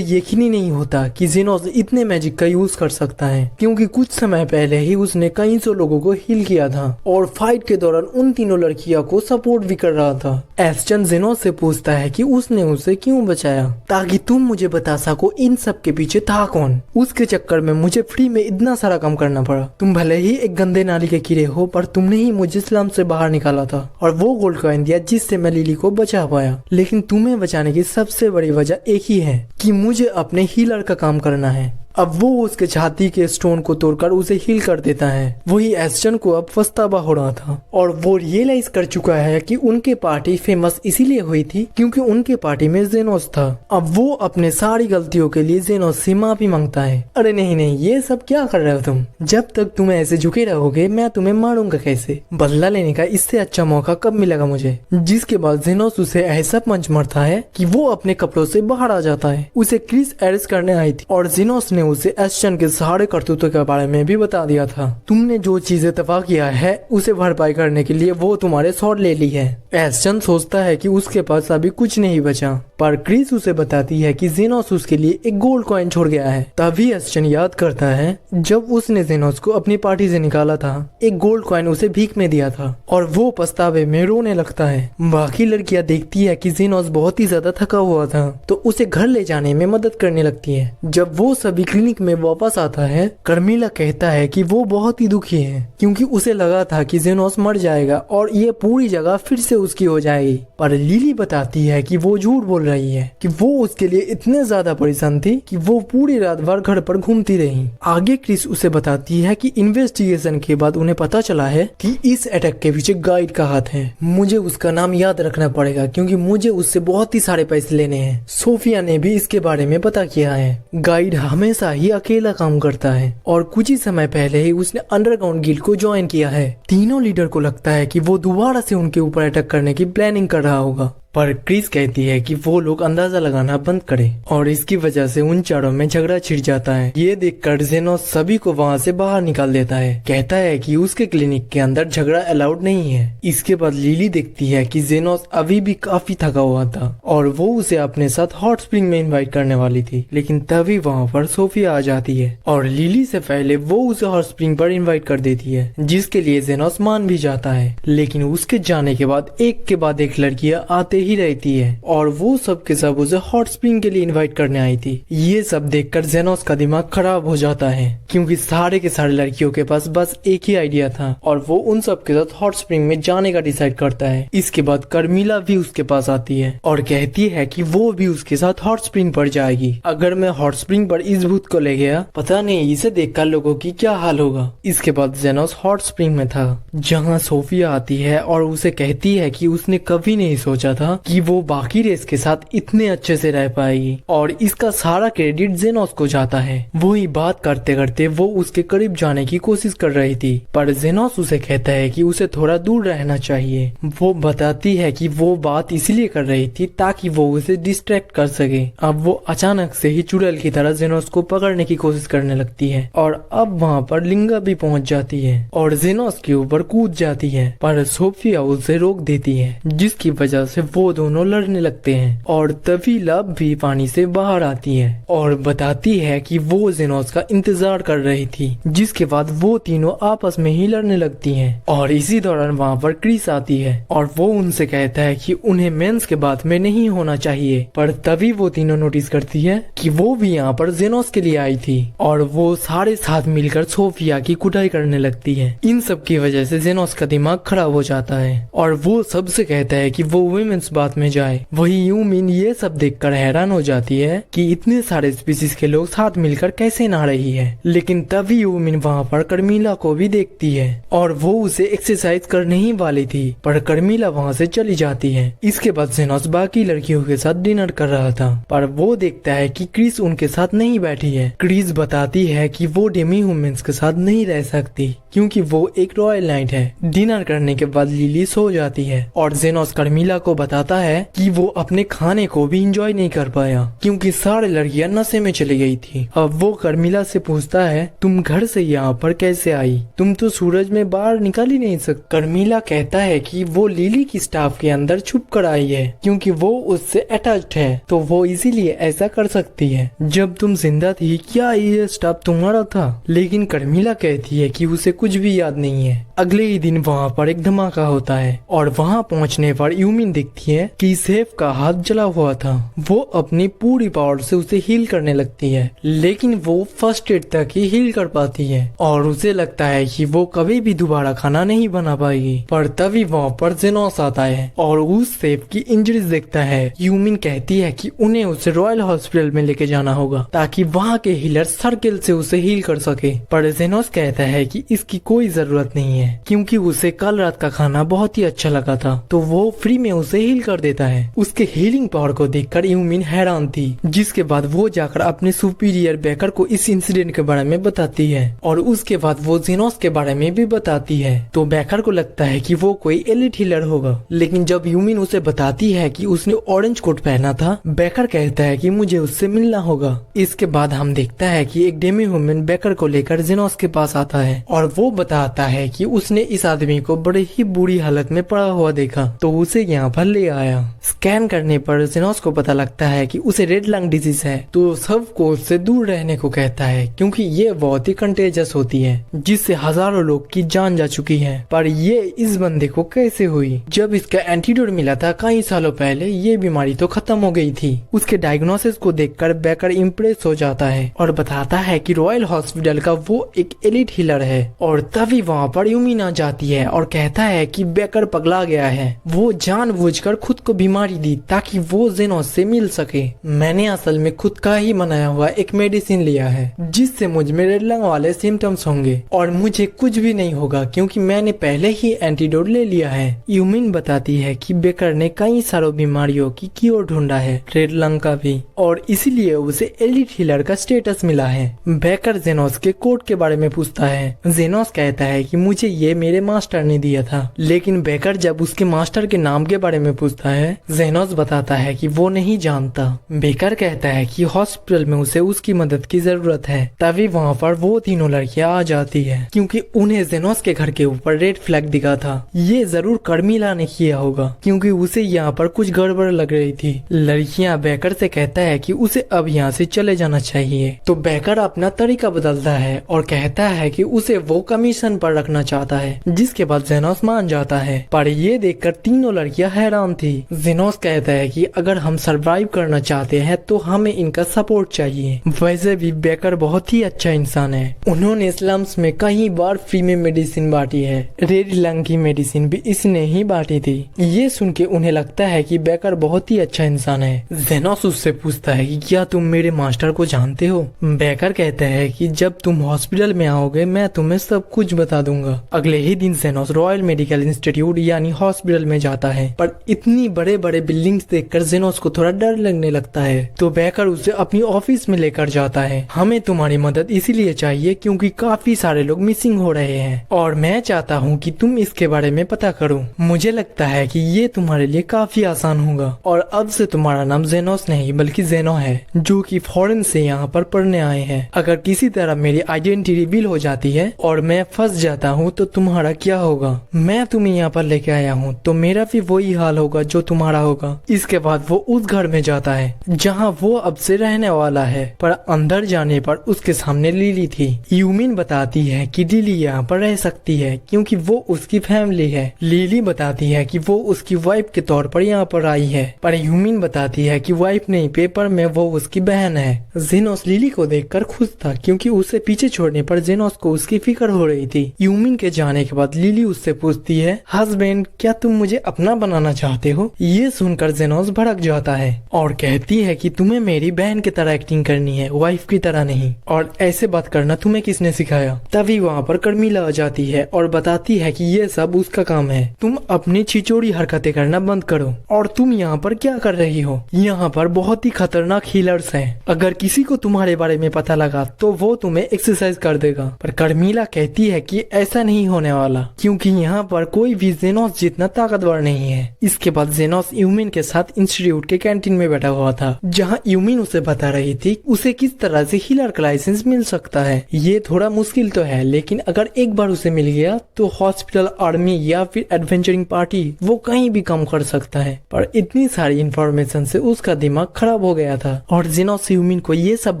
यकीन ही नहीं होता कि जेनोस इतने मैजिक का यूज कर सकता है क्योंकि कुछ समय पहले ही उसने कई सौ लोगों को हील किया था और फाइट के दौरान उन तीनों लड़कियों को सपोर्ट भी कर रहा था। एस्चन जेनोस से पूछता है कि उसने उसे क्यों बचाया, ताकि तुम मुझे बता सको इन सब के पीछे था कौन। उसके चक्कर में मुझे फ्री में इतना सारा काम करना पड़ा। तुम भले ही एक गंदे नाली के कीड़े हो पर तुमने ही मुझे स्लम से बाहर निकाला था और वो गोल्ड कॉइन दिया जिससे मैं लिली को बचा पाया। लेकिन तुम्हें बचाने की सबसे बड़ी वजह एक ही है कि मुझे अपने हीलर का काम करना है। अब वो उसके छाती के स्टोन को तोड़कर उसे हील कर देता है। वही एस्टन को अब पछतावा हो रहा था और वो रियलाइज कर चुका है कि उनके पार्टी फेमस इसीलिए हुई थी क्योंकि उनके पार्टी में जेनोस था। अब वो अपने सारी गलतियों के लिए जेनोस से माफी मांगता है। अरे नहीं नहीं, ये सब क्या कर रहे हो तुम? जब तक तुम ऐसे झुके रहोगे मैं तुम्हें मारूंगा कैसे? बदला लेने का इससे अच्छा मौका कब मिलेगा मुझे? जिसके बाद जेनोस उसे ऐसा पंच मारता है कि वो अपने कपड़ों से बाहर आ जाता है। उसे क्रिस अरेस्ट करने आई थी और जेनोस ने उसे एस्टन के सारे करतूतों के बारे में भी बता दिया था। तुमने जो चीजें तबाह किया है उसे भरपाई करने के लिए वो तुम्हारे शॉट ले ली है। एस्टन सोचता है कि उसके पास अभी कुछ नहीं बचा, पर क्रिस उसे बताती है कि जेनोस उसके लिए एक गोल्ड कॉइन छोड़ गया है। तभी एस्टन याद करता है जब उसने जेनोस को अपनी पार्टी से निकाला था, एक गोल्ड कॉइन उसे भीख में दिया था और वो पछतावे में रोने लगता है। बाकी लड़कियां देखती है कि जेनोस बहुत ही ज्यादा थका हुआ था तो उसे घर ले जाने में मदद करने लगती है। जब वो सभी क्लिनिक में वापस आता है, कर्मिला कहता है कि वो बहुत ही दुखी है क्योंकि उसे लगा था कि जेनोस मर जाएगा और ये पूरी जगह फिर से उसकी हो जाएगी। पर लिली बताती है कि वो झूठ बोल रही है कि वो उसके लिए इतने ज्यादा परेशान थी कि वो पूरी रात भर घर पर घूमती रही। आगे क्रिस उसे बताती है कि इन्वेस्टिगेशन के बाद उन्हें पता चला है कि इस अटैक के पीछे गाइड का हाथ है। मुझे उसका नाम याद रखना पड़ेगा क्योंकि मुझे उससे बहुत ही सारे पैसे लेने हैं। सोफिया ने भी इसके बारे में पता किया है। गाइड हमेशा ही अकेला काम करता है और कुछ ही समय पहले ही उसने अंडरग्राउंड गिल्ड को ज्वाइन किया है। तीनों लीडर को लगता है कि वो दोबारा से उनके ऊपर अटैक करने की प्लानिंग कर रहा होगा, पर क्रिस कहती है कि वो लोग अंदाजा लगाना बंद करें और इसकी वजह से उन चारों में झगड़ा छिड़ जाता है। ये देखकर जेनोस सभी को वहाँ से बाहर निकाल देता है। कहता है कि उसके क्लिनिक के अंदर झगड़ा अलाउड नहीं है। इसके बाद लिली देखती है कि जेनोस अभी भी काफी थका हुआ था और वो उसे अपने साथ हॉट स्प्रिंग में इन्वाइट करने वाली थी, लेकिन तभी वहाँ पर सोफिया आ जाती है और लिली से पहले वो उसे हॉट स्प्रिंग पर इन्वाइट कर देती है, जिसके लिए जेनोस मान भी जाता है। लेकिन उसके जाने के बाद एक के बाद एक लड़कियां आते ही रहती है और वो सब के सब उसे हॉट स्प्रिंग के लिए इनवाइट करने आई थी। ये सब देखकर जेनोस का दिमाग खराब हो जाता है क्योंकि सारे के सारे लड़कियों के पास बस एक ही आइडिया था और वो उन सब के साथ हॉट स्प्रिंग में जाने का डिसाइड करता है। इसके बाद कर्मिला भी उसके पास आती है और कहती है कि वो भी उसके साथ हॉट स्प्रिंग पर जाएगी। अगर मैं हॉट स्प्रिंग पर इस भूत को ले गया, पता नहीं इसे देखकर लोगों की क्या हाल होगा। इसके बाद जेनोस हॉट स्प्रिंग में था जहाँ सोफिया आती है और उसे कहती है कि उसने कभी नहीं सोचा था कि वो बाकी रेस के साथ इतने अच्छे से रह पाएगी और इसका सारा क्रेडिट जेनोस को जाता है। वही बात करते करते वो उसके करीब जाने की कोशिश कर रही थी, पर जेनोस उसे कहता है कि उसे थोड़ा दूर रहना चाहिए। वो बताती है कि वो बात इसलिए कर रही थी ताकि वो उसे डिस्ट्रैक्ट कर सके। अब वो अचानक से ही चुड़ैल की तरह जेनोस को पकड़ने की कोशिश करने लगती है और अब वहाँ पर लिंगा भी पहुँच जाती है और जेनोस के ऊपर कूद जाती है, पर सोफिया उसे रोक देती है, जिसकी वजह से वो दोनों लड़ने लगते हैं और तभी लव भी पानी से बाहर आती है और बताती है कि वो जेनोस का इंतजार कर रही थी। जिसके बाद वो तीनों आपस में ही लड़ने लगती हैं और इसी दौरान वहाँ पर क्रिस आती है और वो उनसे कहता है कि उन्हें मेंस के बाद में नहीं होना चाहिए, पर तभी वो तीनों नोटिस करती है कि वो भी यहाँ पर जेनोस के लिए आई थी और वो सारे साथ मिलकर सोफिया की कुटाई करने लगती है। इन सब की वजह से जेनोस का दिमाग खराब हो जाता है और वो सबसे कहता है कि वो वुमेन्स बात में जाए। वही यूमिन ये सब देखकर हैरान हो जाती है कि इतने सारे स्पीसीज के लोग साथ मिलकर कैसे नहा रही है। लेकिन तभी यूमिन वहाँ पर कर्मिला को भी देखती है और वो उसे एक्सरसाइज करने ही वाली थी, पर कर्मिला वहाँ से चली जाती है। इसके बाद जेनोस बाकी लड़कियों के साथ डिनर कर रहा था, पर वो देखता है कि क्रिस उनके साथ नहीं बैठी है। क्रिस बताती है कि वो डेमी ह्यूमंस के साथ नहीं रह सकती क्योंकि वो एक रॉयल नाइट है। डिनर करने के बाद लिली सो जाती है और जेनोस कर्मिला को बताता है कि वो अपने खाने को भी एंजॉय नहीं कर पाया क्योंकि सारे लड़कियां नशे में चली गई थी। अब वो कर्मिला से पूछता है, तुम घर से यहाँ पर कैसे आई? तुम तो सूरज में बाहर निकल ही नहीं सकती। कर्मिला कहता है कि वो लिली की स्टाफ के अंदर छुप कर आई है क्योंकि वो उससे अटैच्ड है, तो वो इसीलिए ऐसा कर सकती है। जब तुम जिंदा थी क्या ये स्टाफ तुम्हारा था? लेकिन कर्मिला कहती है कि उसे कुछ भी याद नहीं है। अगले ही दिन वहाँ पर एक धमाका होता है और वहाँ पहुँचने पर यूमिन देखती है कि सेफ का हाथ जला हुआ था। वो अपनी पूरी पावर से उसे हील करने लगती है, लेकिन वो फर्स्ट एड तक ही हील कर पाती है और उसे लगता है कि वो कभी भी दोबारा खाना नहीं बना पाएगी। पर तभी वहाँ पर जेनोस आता है और उस सेफ की इंजरीज देखता है। यूमिन कहती है कि उन्हें उसे रॉयल हॉस्पिटल में लेके जाना होगा ताकि वहाँ के हीलर सर्किल से उसे हील कर सके। पर जेनोस कहता है कि इसकी कोई जरूरत नहीं है क्योंकि उसे कल रात का खाना बहुत ही अच्छा लगा था, तो वो फ्री में उसे हील कर देता है। उसके हीलिंग पावर को देखकर यूमिन हैरान थी, जिसके बाद वो जाकर अपने सुपीरियर बेकर को इस इंसिडेंट के बारे में बताती है और उसके बाद वो जेनोस के बारे में भी बताती है। तो बेकर को लगता है कि वो कोई एलिट हीलर होगा, लेकिन जब यूमिन उसे बताती है कि उसने ऑरेंज कोट पहना था, बेकर कहता है कि मुझे उससे मिलना होगा। इसके बाद हम देखता है कि एक डेमी ह्यूमन बेकर को लेकर जेनोस के पास आता है और वो बताता है कि उसने इस आदमी को बड़े ही बुरी हालत में पड़ा हुआ देखा, तो उसे यहाँ पर ले आया। स्कैन करने पर जेनोस को पता लगता है कि उसे रेड लंग डिजीज है, तो सबको उससे दूर रहने को कहता है क्योंकि ये बहुत ही कंटेजियस होती है जिससे हजारों लोग की जान जा चुकी है। पर ये इस बंदे को कैसे हुई? जब इसका एंटीडोट मिला था कई सालों पहले, ये बीमारी तो खत्म हो गई थी। उसके डायग्नोसिस को देखकर बेकर इम्प्रेस हो जाता है और बताता है कि रॉयल हॉस्पिटल का वो एक एलिट हीलर है। और तभी वहाँ पर यूमिन आ जाती है और कहता है कि बेकर पगला गया है, वो जानबूझकर खुद को बीमारी दी ताकि वो जेनोस से मिल सके। मैंने असल में खुद का ही बनाया हुआ एक मेडिसिन लिया है जिससे मुझ में रेड लंग वाले सिम्टम्स होंगे और मुझे कुछ भी नहीं होगा क्योंकि मैंने पहले ही एंटीडोट ले लिया है। यूमिन बताती है कि बेकर ने कई सारों बीमारियों की क्योर ढूंढा है, रेड लंग का भी, और इसीलिए उसे एलिट हीलर का स्टेटस मिला है। बेकर जेनोस के कोड के बारे में पूछता है। जेनोस कहता है कि मुझे ये मेरे मास्टर ने दिया था, लेकिन बेकर जब उसके मास्टर के नाम के बारे में पूछता है, जेनोस बताता है कि वो नहीं जानता। बेकर कहता है कि हॉस्पिटल में उसे उसकी मदद की जरूरत है। तभी वहाँ पर वो तीनों लड़कियां आ जाती है क्योंकि उन्हें जेनोस के घर के ऊपर रेड फ्लैग दिखा था। ये जरूर कर्मिला ने किया होगा क्योंकि उसे यहाँ पर कुछ गड़बड़ लग रही थी। लड़कियां बेकर से कहता है कि उसे अब यहाँ से चले जाना चाहिए, तो बेकर अपना तरीका बदलता है और कहता है कि उसे वो कमीशन पर रखना चाहता है, जिसके बाद जेनोस मान जाता है। पर ये देखकर तीनों लड़कियां हैरान थी। जेनोस कहता है कि अगर हम सरवाइव करना चाहते हैं तो हमें इनका सपोर्ट चाहिए। वैसे भी बेकर बहुत ही अच्छा इंसान है, उन्होंने स्लम्स में कई बार फ्री में मेडिसिन बांटी है। रेड लंग की मेडिसिन भी इसने ही बांटी थी। ये सुन के उन्हें लगता है कि बेकर बहुत ही अच्छा इंसान है। जेनोस उससे पूछता है कि क्या तुम मेरे मास्टर को जानते हो? बेकर कहता है कि जब तुम हॉस्पिटल में आओगे मैं तुम्हें सब कुछ बता दूंगा। अगले ही दिन जेनोस रॉयल मेडिकल इंस्टीट्यूट यानी हॉस्पिटल में जाता है, पर इतनी बड़े बड़े बिल्डिंग्स देखकर जेनोस को थोड़ा डर लगने लगता है, तो बेकर उसे अपनी ऑफिस में लेकर जाता है। हमें तुम्हारी मदद इसीलिए चाहिए क्योंकि काफी सारे लोग मिसिंग हो रहे हैं और मैं चाहता हूँ कि तुम इसके बारे में पता करो। मुझे लगता है कि ये तुम्हारे लिए काफी आसान होगा और अब से तुम्हारा नाम जेनोस नहीं बल्कि जेनो है, जो कि फॉरेन से यहाँ पर पढ़ने आए हैं। अगर किसी तरह मेरी आइडेंटिटी रिवील हो जाती है और मैं फंस जाता हूँ तो तुम्हारा क्या होगा? मैं तुम्हें यहाँ पर लेके आया हूँ तो मेरा भी वही हाल होगा जो तुम्हारा होगा। इसके बाद वो उस घर में जाता है जहाँ वो अब से रहने वाला है, पर अंदर जाने पर उसके सामने लिली थी। यूमिन बताती है कि लिली यहाँ पर रह सकती है क्योंकि वो उसकी फैमिली है। लिली बताती है कि वो उसकी वाइफ के तौर पर यहाँ पर आई है, पर यूमिन बताती है कि वाइफ नहीं, पेपर में वो उसकी बहन है। जेनोस लिली को देखकर खुश था क्योंकि उसे पीछे छोड़ने पर जेनोस को उसकी फिक्र हो रही थी। यूमिन के जाने के बाद लिली उससे पूछती है, हस्बैंड क्या तुम मुझे अपना बनाना चाहते हो? ये सुनकर जेनोस भड़क जाता है और कहती है कि तुम्हें मेरी बहन की तरह एक्टिंग करनी है, वाइफ की तरह नहीं, और ऐसे बात करना तुम्हें किसने सिखाया? तभी वहाँ पर कर्मिला आ जाती है और बताती है कि ये सब उसका काम है, तुम अपनी छिचोड़ी हरकतें करना बंद करो। और तुम यहाँ पर क्या कर रही हो? यहाँ पर बहुत ही खतरनाक हीलर्स हैं, अगर किसी को तुम्हारे बारे में पता लगा तो वो तुम्हें एक्सरसाइज कर देगा। पर कर्मिला कहती है कि ऐसा नहीं होने वाला क्योंकि यहाँ पर कोई भी जेनोस जितना ताकतवर नहीं है। इसके बाद जेनोस यूमिन के साथ इंस्टीट्यूट के कैंटीन में बैठा हुआ था, जहाँ यूमिन उसे बता रही थी उसे किस तरह से हीलर का लाइसेंस मिल सकता है। ये थोड़ा मुश्किल तो है, लेकिन अगर एक बार उसे मिल गया तो हॉस्पिटल, आर्मी या फिर एडवेंचरिंग पार्टी वो कहीं भी काम कर सकता है। पर इतनी सारी इंफॉर्मेशन से उसका दिमाग खराब हो गया था और जेनोस यूमिन को ये सब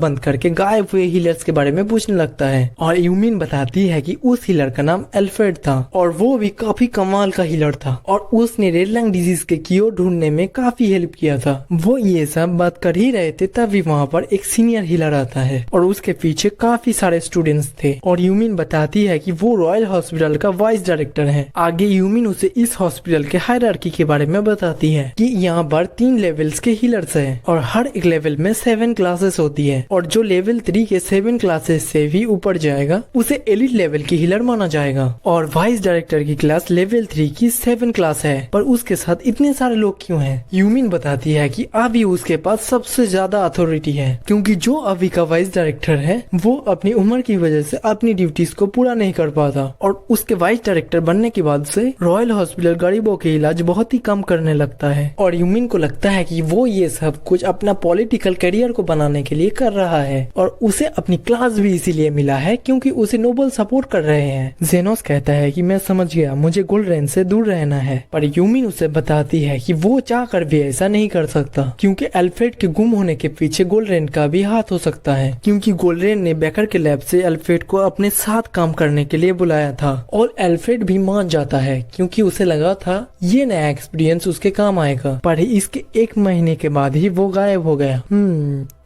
बंद करके गायब हुए हीलर्स के बारे में पूछने लगता है। और यूमिन बताती है कि उस हीलर का नाम अल्फ्रेड था और वो भी काफी कमाल का हीलर था और उसने रेड लंग डिजीज के क्योर ढूंढने में काफी हेल्प किया था। वो ये सब बात कर ही रहे थे तभी वहाँ पर एक सीनियर हीलर आता है और उसके पीछे काफी सारे स्टूडेंट्स थे और यूमिन बताती है कि वो रॉयल हॉस्पिटल का वाइस डायरेक्टर है। आगे यूमिन उसे इस हॉस्पिटल के हायरार्की के बारे में बताती है कि यहाँ पर 3 लेवल्स के हीलर्स हैं और हर एक लेवल में 7 क्लासेस होती है और जो लेवल 3 के 7 क्लासेस से भी ऊपर जाएगा उसे एलिट लेवल की हीलर माना जाएगा। और वाइस डायरेक्टर की क्लास लेवल 3 की 7 क्लास है, पर उसके साथ इतने सारे लोग क्यों हैं? यूमिन बताती है कि अभी उसके पास सबसे ज्यादा अथॉरिटी है क्योंकि जो अभी का वाइस डायरेक्टर है वो अपनी उम्र की वजह से अपनी ड्यूटीज को पूरा नहीं कर पाता और उसके वाइस डायरेक्टर बनने के बाद से रॉयल हॉस्पिटल गरीबों के इलाज बहुत ही कम करने लगता है और यूमिन को लगता है कि वो ये सब कुछ अपना पॉलिटिकल करियर को बनाने के लिए कर रहा है और उसे अपनी क्लास भी इसीलिए मिला है क्योंकि उसे नोबल सपोर्ट कर रहे हैं। जेनोस कहता है कि मैं समझ गया, मुझे गोल्ड रेन से दूर रहना है, पर यूमिन उसे बताती है कि वो चाह कर भी ऐसा नहीं कर सकता क्योंकि अल्फ्रेड के गुम होने के पीछे गोल्ड रेन का भी हाथ हो सकता है क्योंकि गोल्ड रेन ने बेकर के लैब से अल्फ्रेड को अपने साथ काम करने के लिए बुलाया था और अल्फ्रेड भी मान जाता है क्योंकि उसे लगा था ये नया एक्सपीरियंस उसके काम आएगा, पर इसके 1 महीने के बाद ही वो गायब हो गया।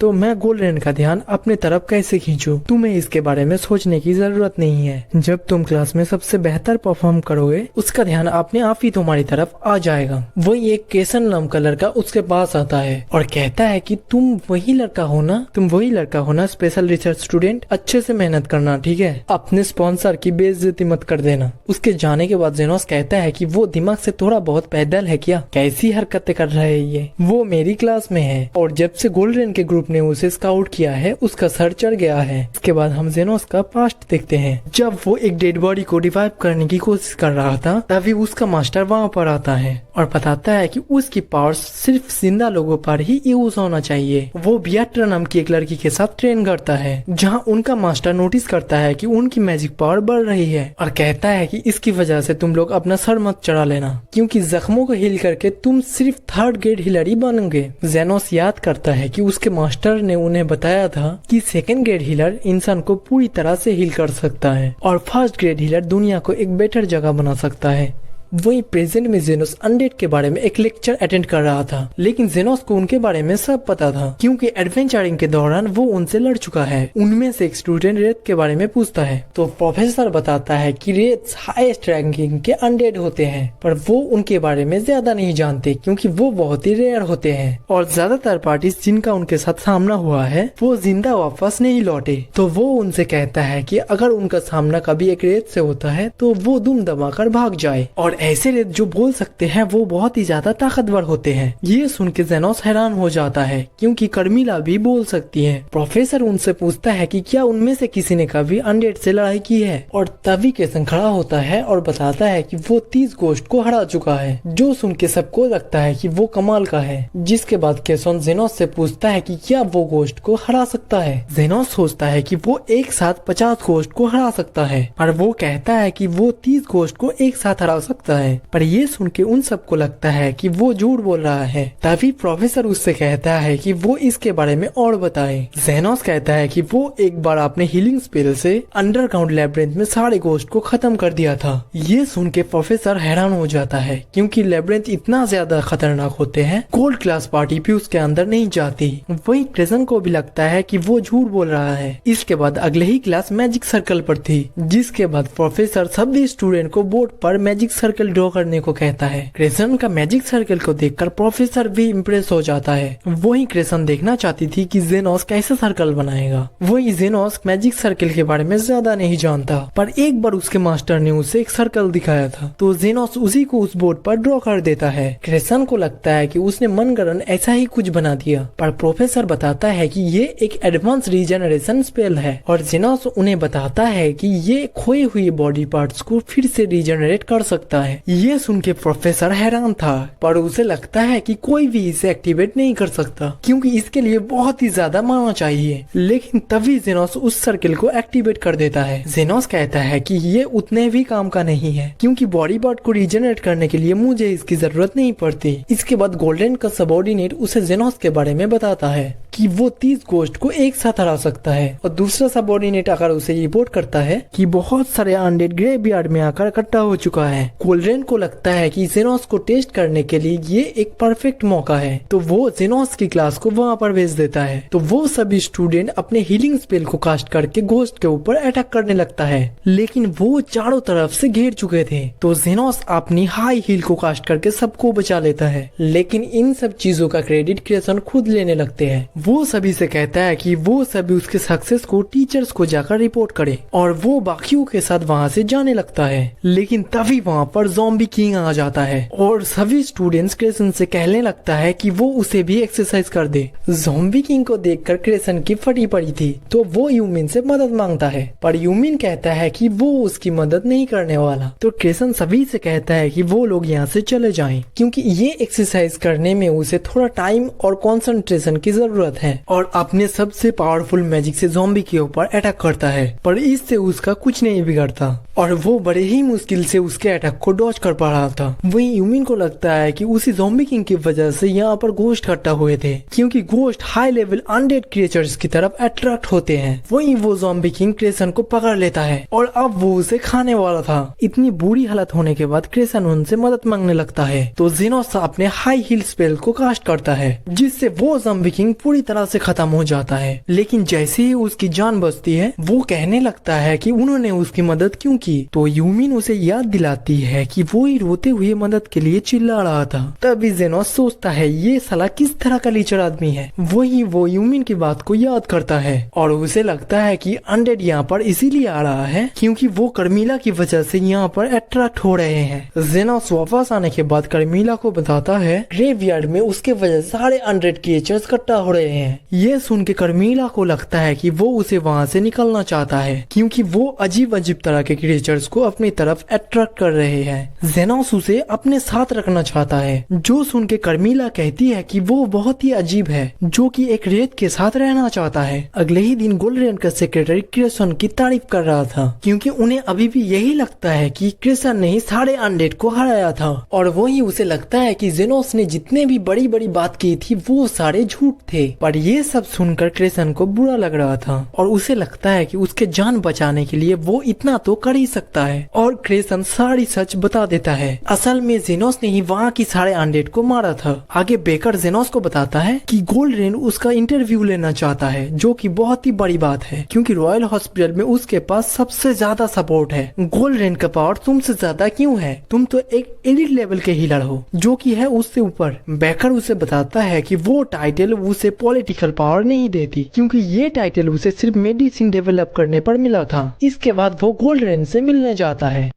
तो मैं गोल्ड रेन का ध्यान अपने तरफ कैसे खींचूं? तुम्हें इसके बारे में सोचने की जरूरत नहीं है। जब तुम क्लास में सबसे बेहतर परफॉर्म करोगे उसका ध्यान अपने आप ही तुम्हारी तरफ आ जाएगा। वही एक केसन नाम का लड़का उसके पास आता है और कहता है कि तुम वही लड़का हो ना स्पेशल रिसर्च स्टूडेंट, अच्छे से मेहनत करना, ठीक है? अपने स्पॉन्सर की बेइज्जती मत कर देना। उसके जाने के बाद जेनोस कहता है कि वो दिमाग से थोड़ा बहुत पैदल है क्या? कैसी हरकतें कर रहे हैं ये? वो मेरी क्लास में है और जब से गोल्ड रेन के ग्रुप ने उसे स्काउट किया है उसका सर चढ़ गया है। इसके बाद हम जेनोस का पास्ट देखते हैं। जब वो एक डेड बॉडी को रिवाइव करने की कोशिश कर रहा था तभी उसका मास्टर वहाँ पर आता है और बताता है कि उसकी पावर्स सिर्फ जिंदा लोगों पर ही यूज होना चाहिए। वो बियाट्रा नाम की एक लड़की के साथ ट्रेन करता है जहाँ उनका मास्टर नोटिस करता है कि उनकी मैजिक पावर बढ़ रही है और कहता है कि इसकी वजह से तुम लोग अपना सर मत चढ़ा लेना क्योंकि जख्मों को हील करके तुम सिर्फ 3rd ग्रेड हीलर ही बनोगे। जेनोस याद करता है कि उसके मास्टर ने उन्हें बताया था कि 2nd ग्रेड हीलर इंसान को पूरी तरह से हील कर सकता है और 1st ग्रेड हीलर दुनिया को एक बेटर जगह बना सकता है। वही प्रेजेंट में जेनोस अनडेड के बारे में एक लेक्चर अटेंड कर रहा था लेकिन जेनोस को उनके बारे में सब पता था क्योंकि एडवेंचरिंग के दौरान वो उनसे लड़ चुका है। उनमें से एक स्टूडेंट रेत के बारे में पूछता है तो प्रोफेसर बताता है कि रेत हाईएस्ट रैंकिंग के अनडेड होते हैं पर वो उनके बारे में ज्यादा नहीं जानते क्योंकि वो बहुत ही रेयर होते हैं और ज्यादातर पार्टी जिनका उनके साथ सामना हुआ है वो जिंदा वापस नहीं लौटे। तो वो उनसे कहता है कि अगर उनका सामना कभी एक रेत से होता है तो वो दुम दबाकर भाग जाए और ऐसे रेत जो बोल सकते हैं वो बहुत ही ज्यादा ताकतवर होते हैं। ये सुन के जेनोस हैरान हो जाता है क्योंकि कर्मिला भी बोल सकती है। प्रोफेसर उनसे पूछता है कि क्या उनमें से किसी ने कभी अनडेड से लड़ाई की है और तभी केसन खड़ा होता है और बताता है कि वो 30 गोस्ट को हरा चुका है जो सुन के सबको लगता है कि वो कमाल का है। जिसके बाद केसन जेनोस से पूछता है कि क्या वो गोस्ट को हरा सकता है। जेनोस सोचता है कि वो एक साथ 50 गोस्ट को हरा सकता है पर वो कहता है कि वो 30 गोस्ट को एक साथ हरा सकता है, पर ये सुन के उन सबको लगता है कि वो झूठ बोल रहा है। तभी प्रोफेसर उससे कहता है कि वो इसके बारे में और बताए। जेनोस कहता है कि वो एक बार अपने हीलिंग स्पेल से अंडरग्राउंड लैब्रिंथ में सारे गोस्ट को खत्म कर दिया था। ये सुन के प्रोफेसर हैरान हो जाता है क्योंकि लैब्रिंथ इतना ज्यादा खतरनाक होते हैं गोल्ड क्लास पार्टी भी उसके अंदर नहीं जाती। वही क्रेसन को भी लगता है कि वो झूठ बोल रहा है। इसके बाद अगले ही क्लास मैजिक सर्कल पर थी जिसके बाद प्रोफेसर सभी स्टूडेंट को बोर्ड पर मैजिक सर्कल ड्रॉ करने को कहता है। क्रेसन का मैजिक सर्कल को देखकर प्रोफेसर भी इम्प्रेस हो जाता है। वही क्रेसन देखना चाहती थी कि जेनोस कैसे सर्कल बनाएगा। वही जेनोस मैजिक सर्कल के बारे में ज्यादा नहीं जानता पर एक बार उसके मास्टर ने उसे एक सर्कल दिखाया था तो जेनोस उसी को उस बोर्ड पर ड्रॉ कर देता है। क्रेसन को लगता है कि उसने मनगढ़ंत ऐसा ही कुछ बना दिया पर प्रोफेसर बताता है कि ये एक एडवांस रीजनरेशन स्पेल है और जेनोस उन्हें बताता है कि ये खोई हुई बॉडी पार्ट्स को फिर से रीजनरेट कर सकता है। ये सुन के प्रोफेसर हैरान था पर उसे लगता है कि कोई भी इसे एक्टिवेट नहीं कर सकता क्योंकि इसके लिए बहुत ही ज्यादा माना चाहिए। लेकिन तभी जेनोस उस सर्किल को एक्टिवेट कर देता है। जेनोस कहता है कि ये उतने भी काम का नहीं है क्योंकि बॉडी पार्ट को रीजनरेट करने के लिए मुझे इसकी जरूरत नहीं पड़ती। इसके बाद गोल्डन का सबऑर्डिनेट उसे जेनोस के बारे में बताता है कि वो 30 गोस्ट को एक साथ हरा सकता है। और दूसरा सबऑर्डिनेट आकर उसे रिपोर्ट करता है कि बहुत सारे अनडेड ग्रेवयार्ड में आकर इकट्ठा हो चुका है। गोल्डरेन को लगता है कि जेनोस को टेस्ट करने के लिए ये एक परफेक्ट मौका है, तो वो जेनोस की क्लास को वहाँ पर भेज देता है। तो वो सभी स्टूडेंट अपने हीलिंग स्पेल को कास्ट करके घोस्ट के ऊपर अटैक करने लगता है, लेकिन वो चारों तरफ से घेर चुके थे। तो जेनोस अपनी हाई हील को कास्ट करके सबको बचा लेता है, लेकिन इन सब चीजों का क्रेडिट क्रेसन खुद लेने लगते हैं। वो सभी से कहता है कि वो सभी उसके सक्सेस को टीचर्स को जाकर रिपोर्ट करे, और वो बाकियों के साथ वहाँ से जाने लगता है। लेकिन तभी वहाँ पर ज़ॉम्बी किंग आ जाता है और सभी स्टूडेंट्स क्रेसन से कहने लगता है कि वो उसे भी एक्सरसाइज कर दे। ज़ॉम्बी किंग को देखकर क्रेसन की फटी पड़ी थी, तो वो यूमिन से मदद मांगता है, पर यूमिन कहता है कि वो उसकी मदद नहीं करने वाला। तो क्रेसन सभी से कहता है कि वो लोग यहाँ से चले जाएं, क्योंकि ये एक्सरसाइज करने में उसे थोड़ा टाइम और कंसंट्रेशन की जरूरत है। और अपने सबसे पावरफुल मैजिक से ज़ॉम्बी के ऊपर अटैक करता है, पर इससे उसका कुछ नहीं बिगड़ता और वो बड़े ही मुश्किल से उसके अटैक को डॉज कर पा रहा था। वहीं यूमिन को लगता है कि उसी ज़ॉम्बी किंग की वजह से यहाँ पर घोस्ट इकट्ठा हुए थे, क्योंकि ghost high level undead creatures की तरफ अट्रैक्ट होते हैं। वहीं वो ज़ॉम्बी किंग क्रेसन को पकड़ लेता है और अब वो उसे खाने वाला था। इतनी बुरी हालत होने के बाद क्रेसन उनसे मदद मांगने लगता है, तो जेनोस अपने हाई हील स्पेल को कास्ट करता है, जिससे वो ज़ॉम्बी किंग पूरी तरह से खत्म हो जाता है। लेकिन जैसे ही उसकी जान बचती है, वो कहने लगता है कि उन्होंने उसकी मदद क्यों की। तो यूमिन उसे याद दिलाती है कि वो ही रोते हुए मदद के लिए चिल्ला रहा था। तभी जेनोस सोचता है ये साला किस तरह का लीचर आदमी है। वही वो यूमिन की बात को याद करता है और उसे लगता है कि अनडेड यहाँ पर इसीलिए आ रहा है क्योंकि वो कर्मीला की वजह से यहाँ पर अट्रैक्ट हो रहे हैं। जेनोस वापस आने के बाद कर्मीला को बताता है ग्रेवयार्ड में उसके वजह से सारे अनडेड क्रिएचर्स इकट्ठा हो रहे हैं। ये सुन के कर्मीला को लगता है कि वो उसे वहाँ से निकलना चाहता है, क्योंकि वो अजीब अजीब तरह के क्रिएचर्स को अपनी तरफ अट्रैक्ट कर रहे हैं। जेनोस उसे अपने साथ रखना चाहता है, जो सुन के कर्मीला कहती है कि वो बहुत ही अजीब है, जो कि एक रेत के साथ रहना चाहता है। अगले ही दिन गोल्डरेन का सेक्रेटरी क्रेसन की तारीफ कर रहा था, क्योंकि उन्हें अभी भी यही लगता है कि क्रेसन ने ही सारे अनडेड को हराया था। और वही उसे लगता है कि जेनोस ने जितने भी बड़ी बड़ी बात की थी वो सारे झूठ थे। पर ये सब सुनकर क्रेसन को बुरा लग रहा था और उसे लगता है कि उसके जान बचाने के लिए वो इतना तो कर ही सकता है। और क्रेसन सारी सच बता देता है। असल में जेनोस ने ही वहाँ की सारे अनडेड को मारा था। आगे बेकर जेनोस को बताता है कि गोल्डरेन उसका इंटरव्यू लेना चाहता है, जो कि बहुत ही बड़ी बात है, क्योंकि रॉयल हॉस्पिटल में उसके पास सबसे ज्यादा सपोर्ट है। गोल्डरेन का पावर तुमसे ज्यादा क्यों है? तुम तो एक एलिट लेवल के हीलर हो, जो कि है उससे ऊपर। बेकर उसे बताता है कि वो टाइटल उसे पॉलिटिकल पावर नहीं देती, क्योंकि ये टाइटल उसे सिर्फ मेडिसिन डेवलप करने पर मिला था। इसके बाद वो गोल्डरेन से मिलने जाता है।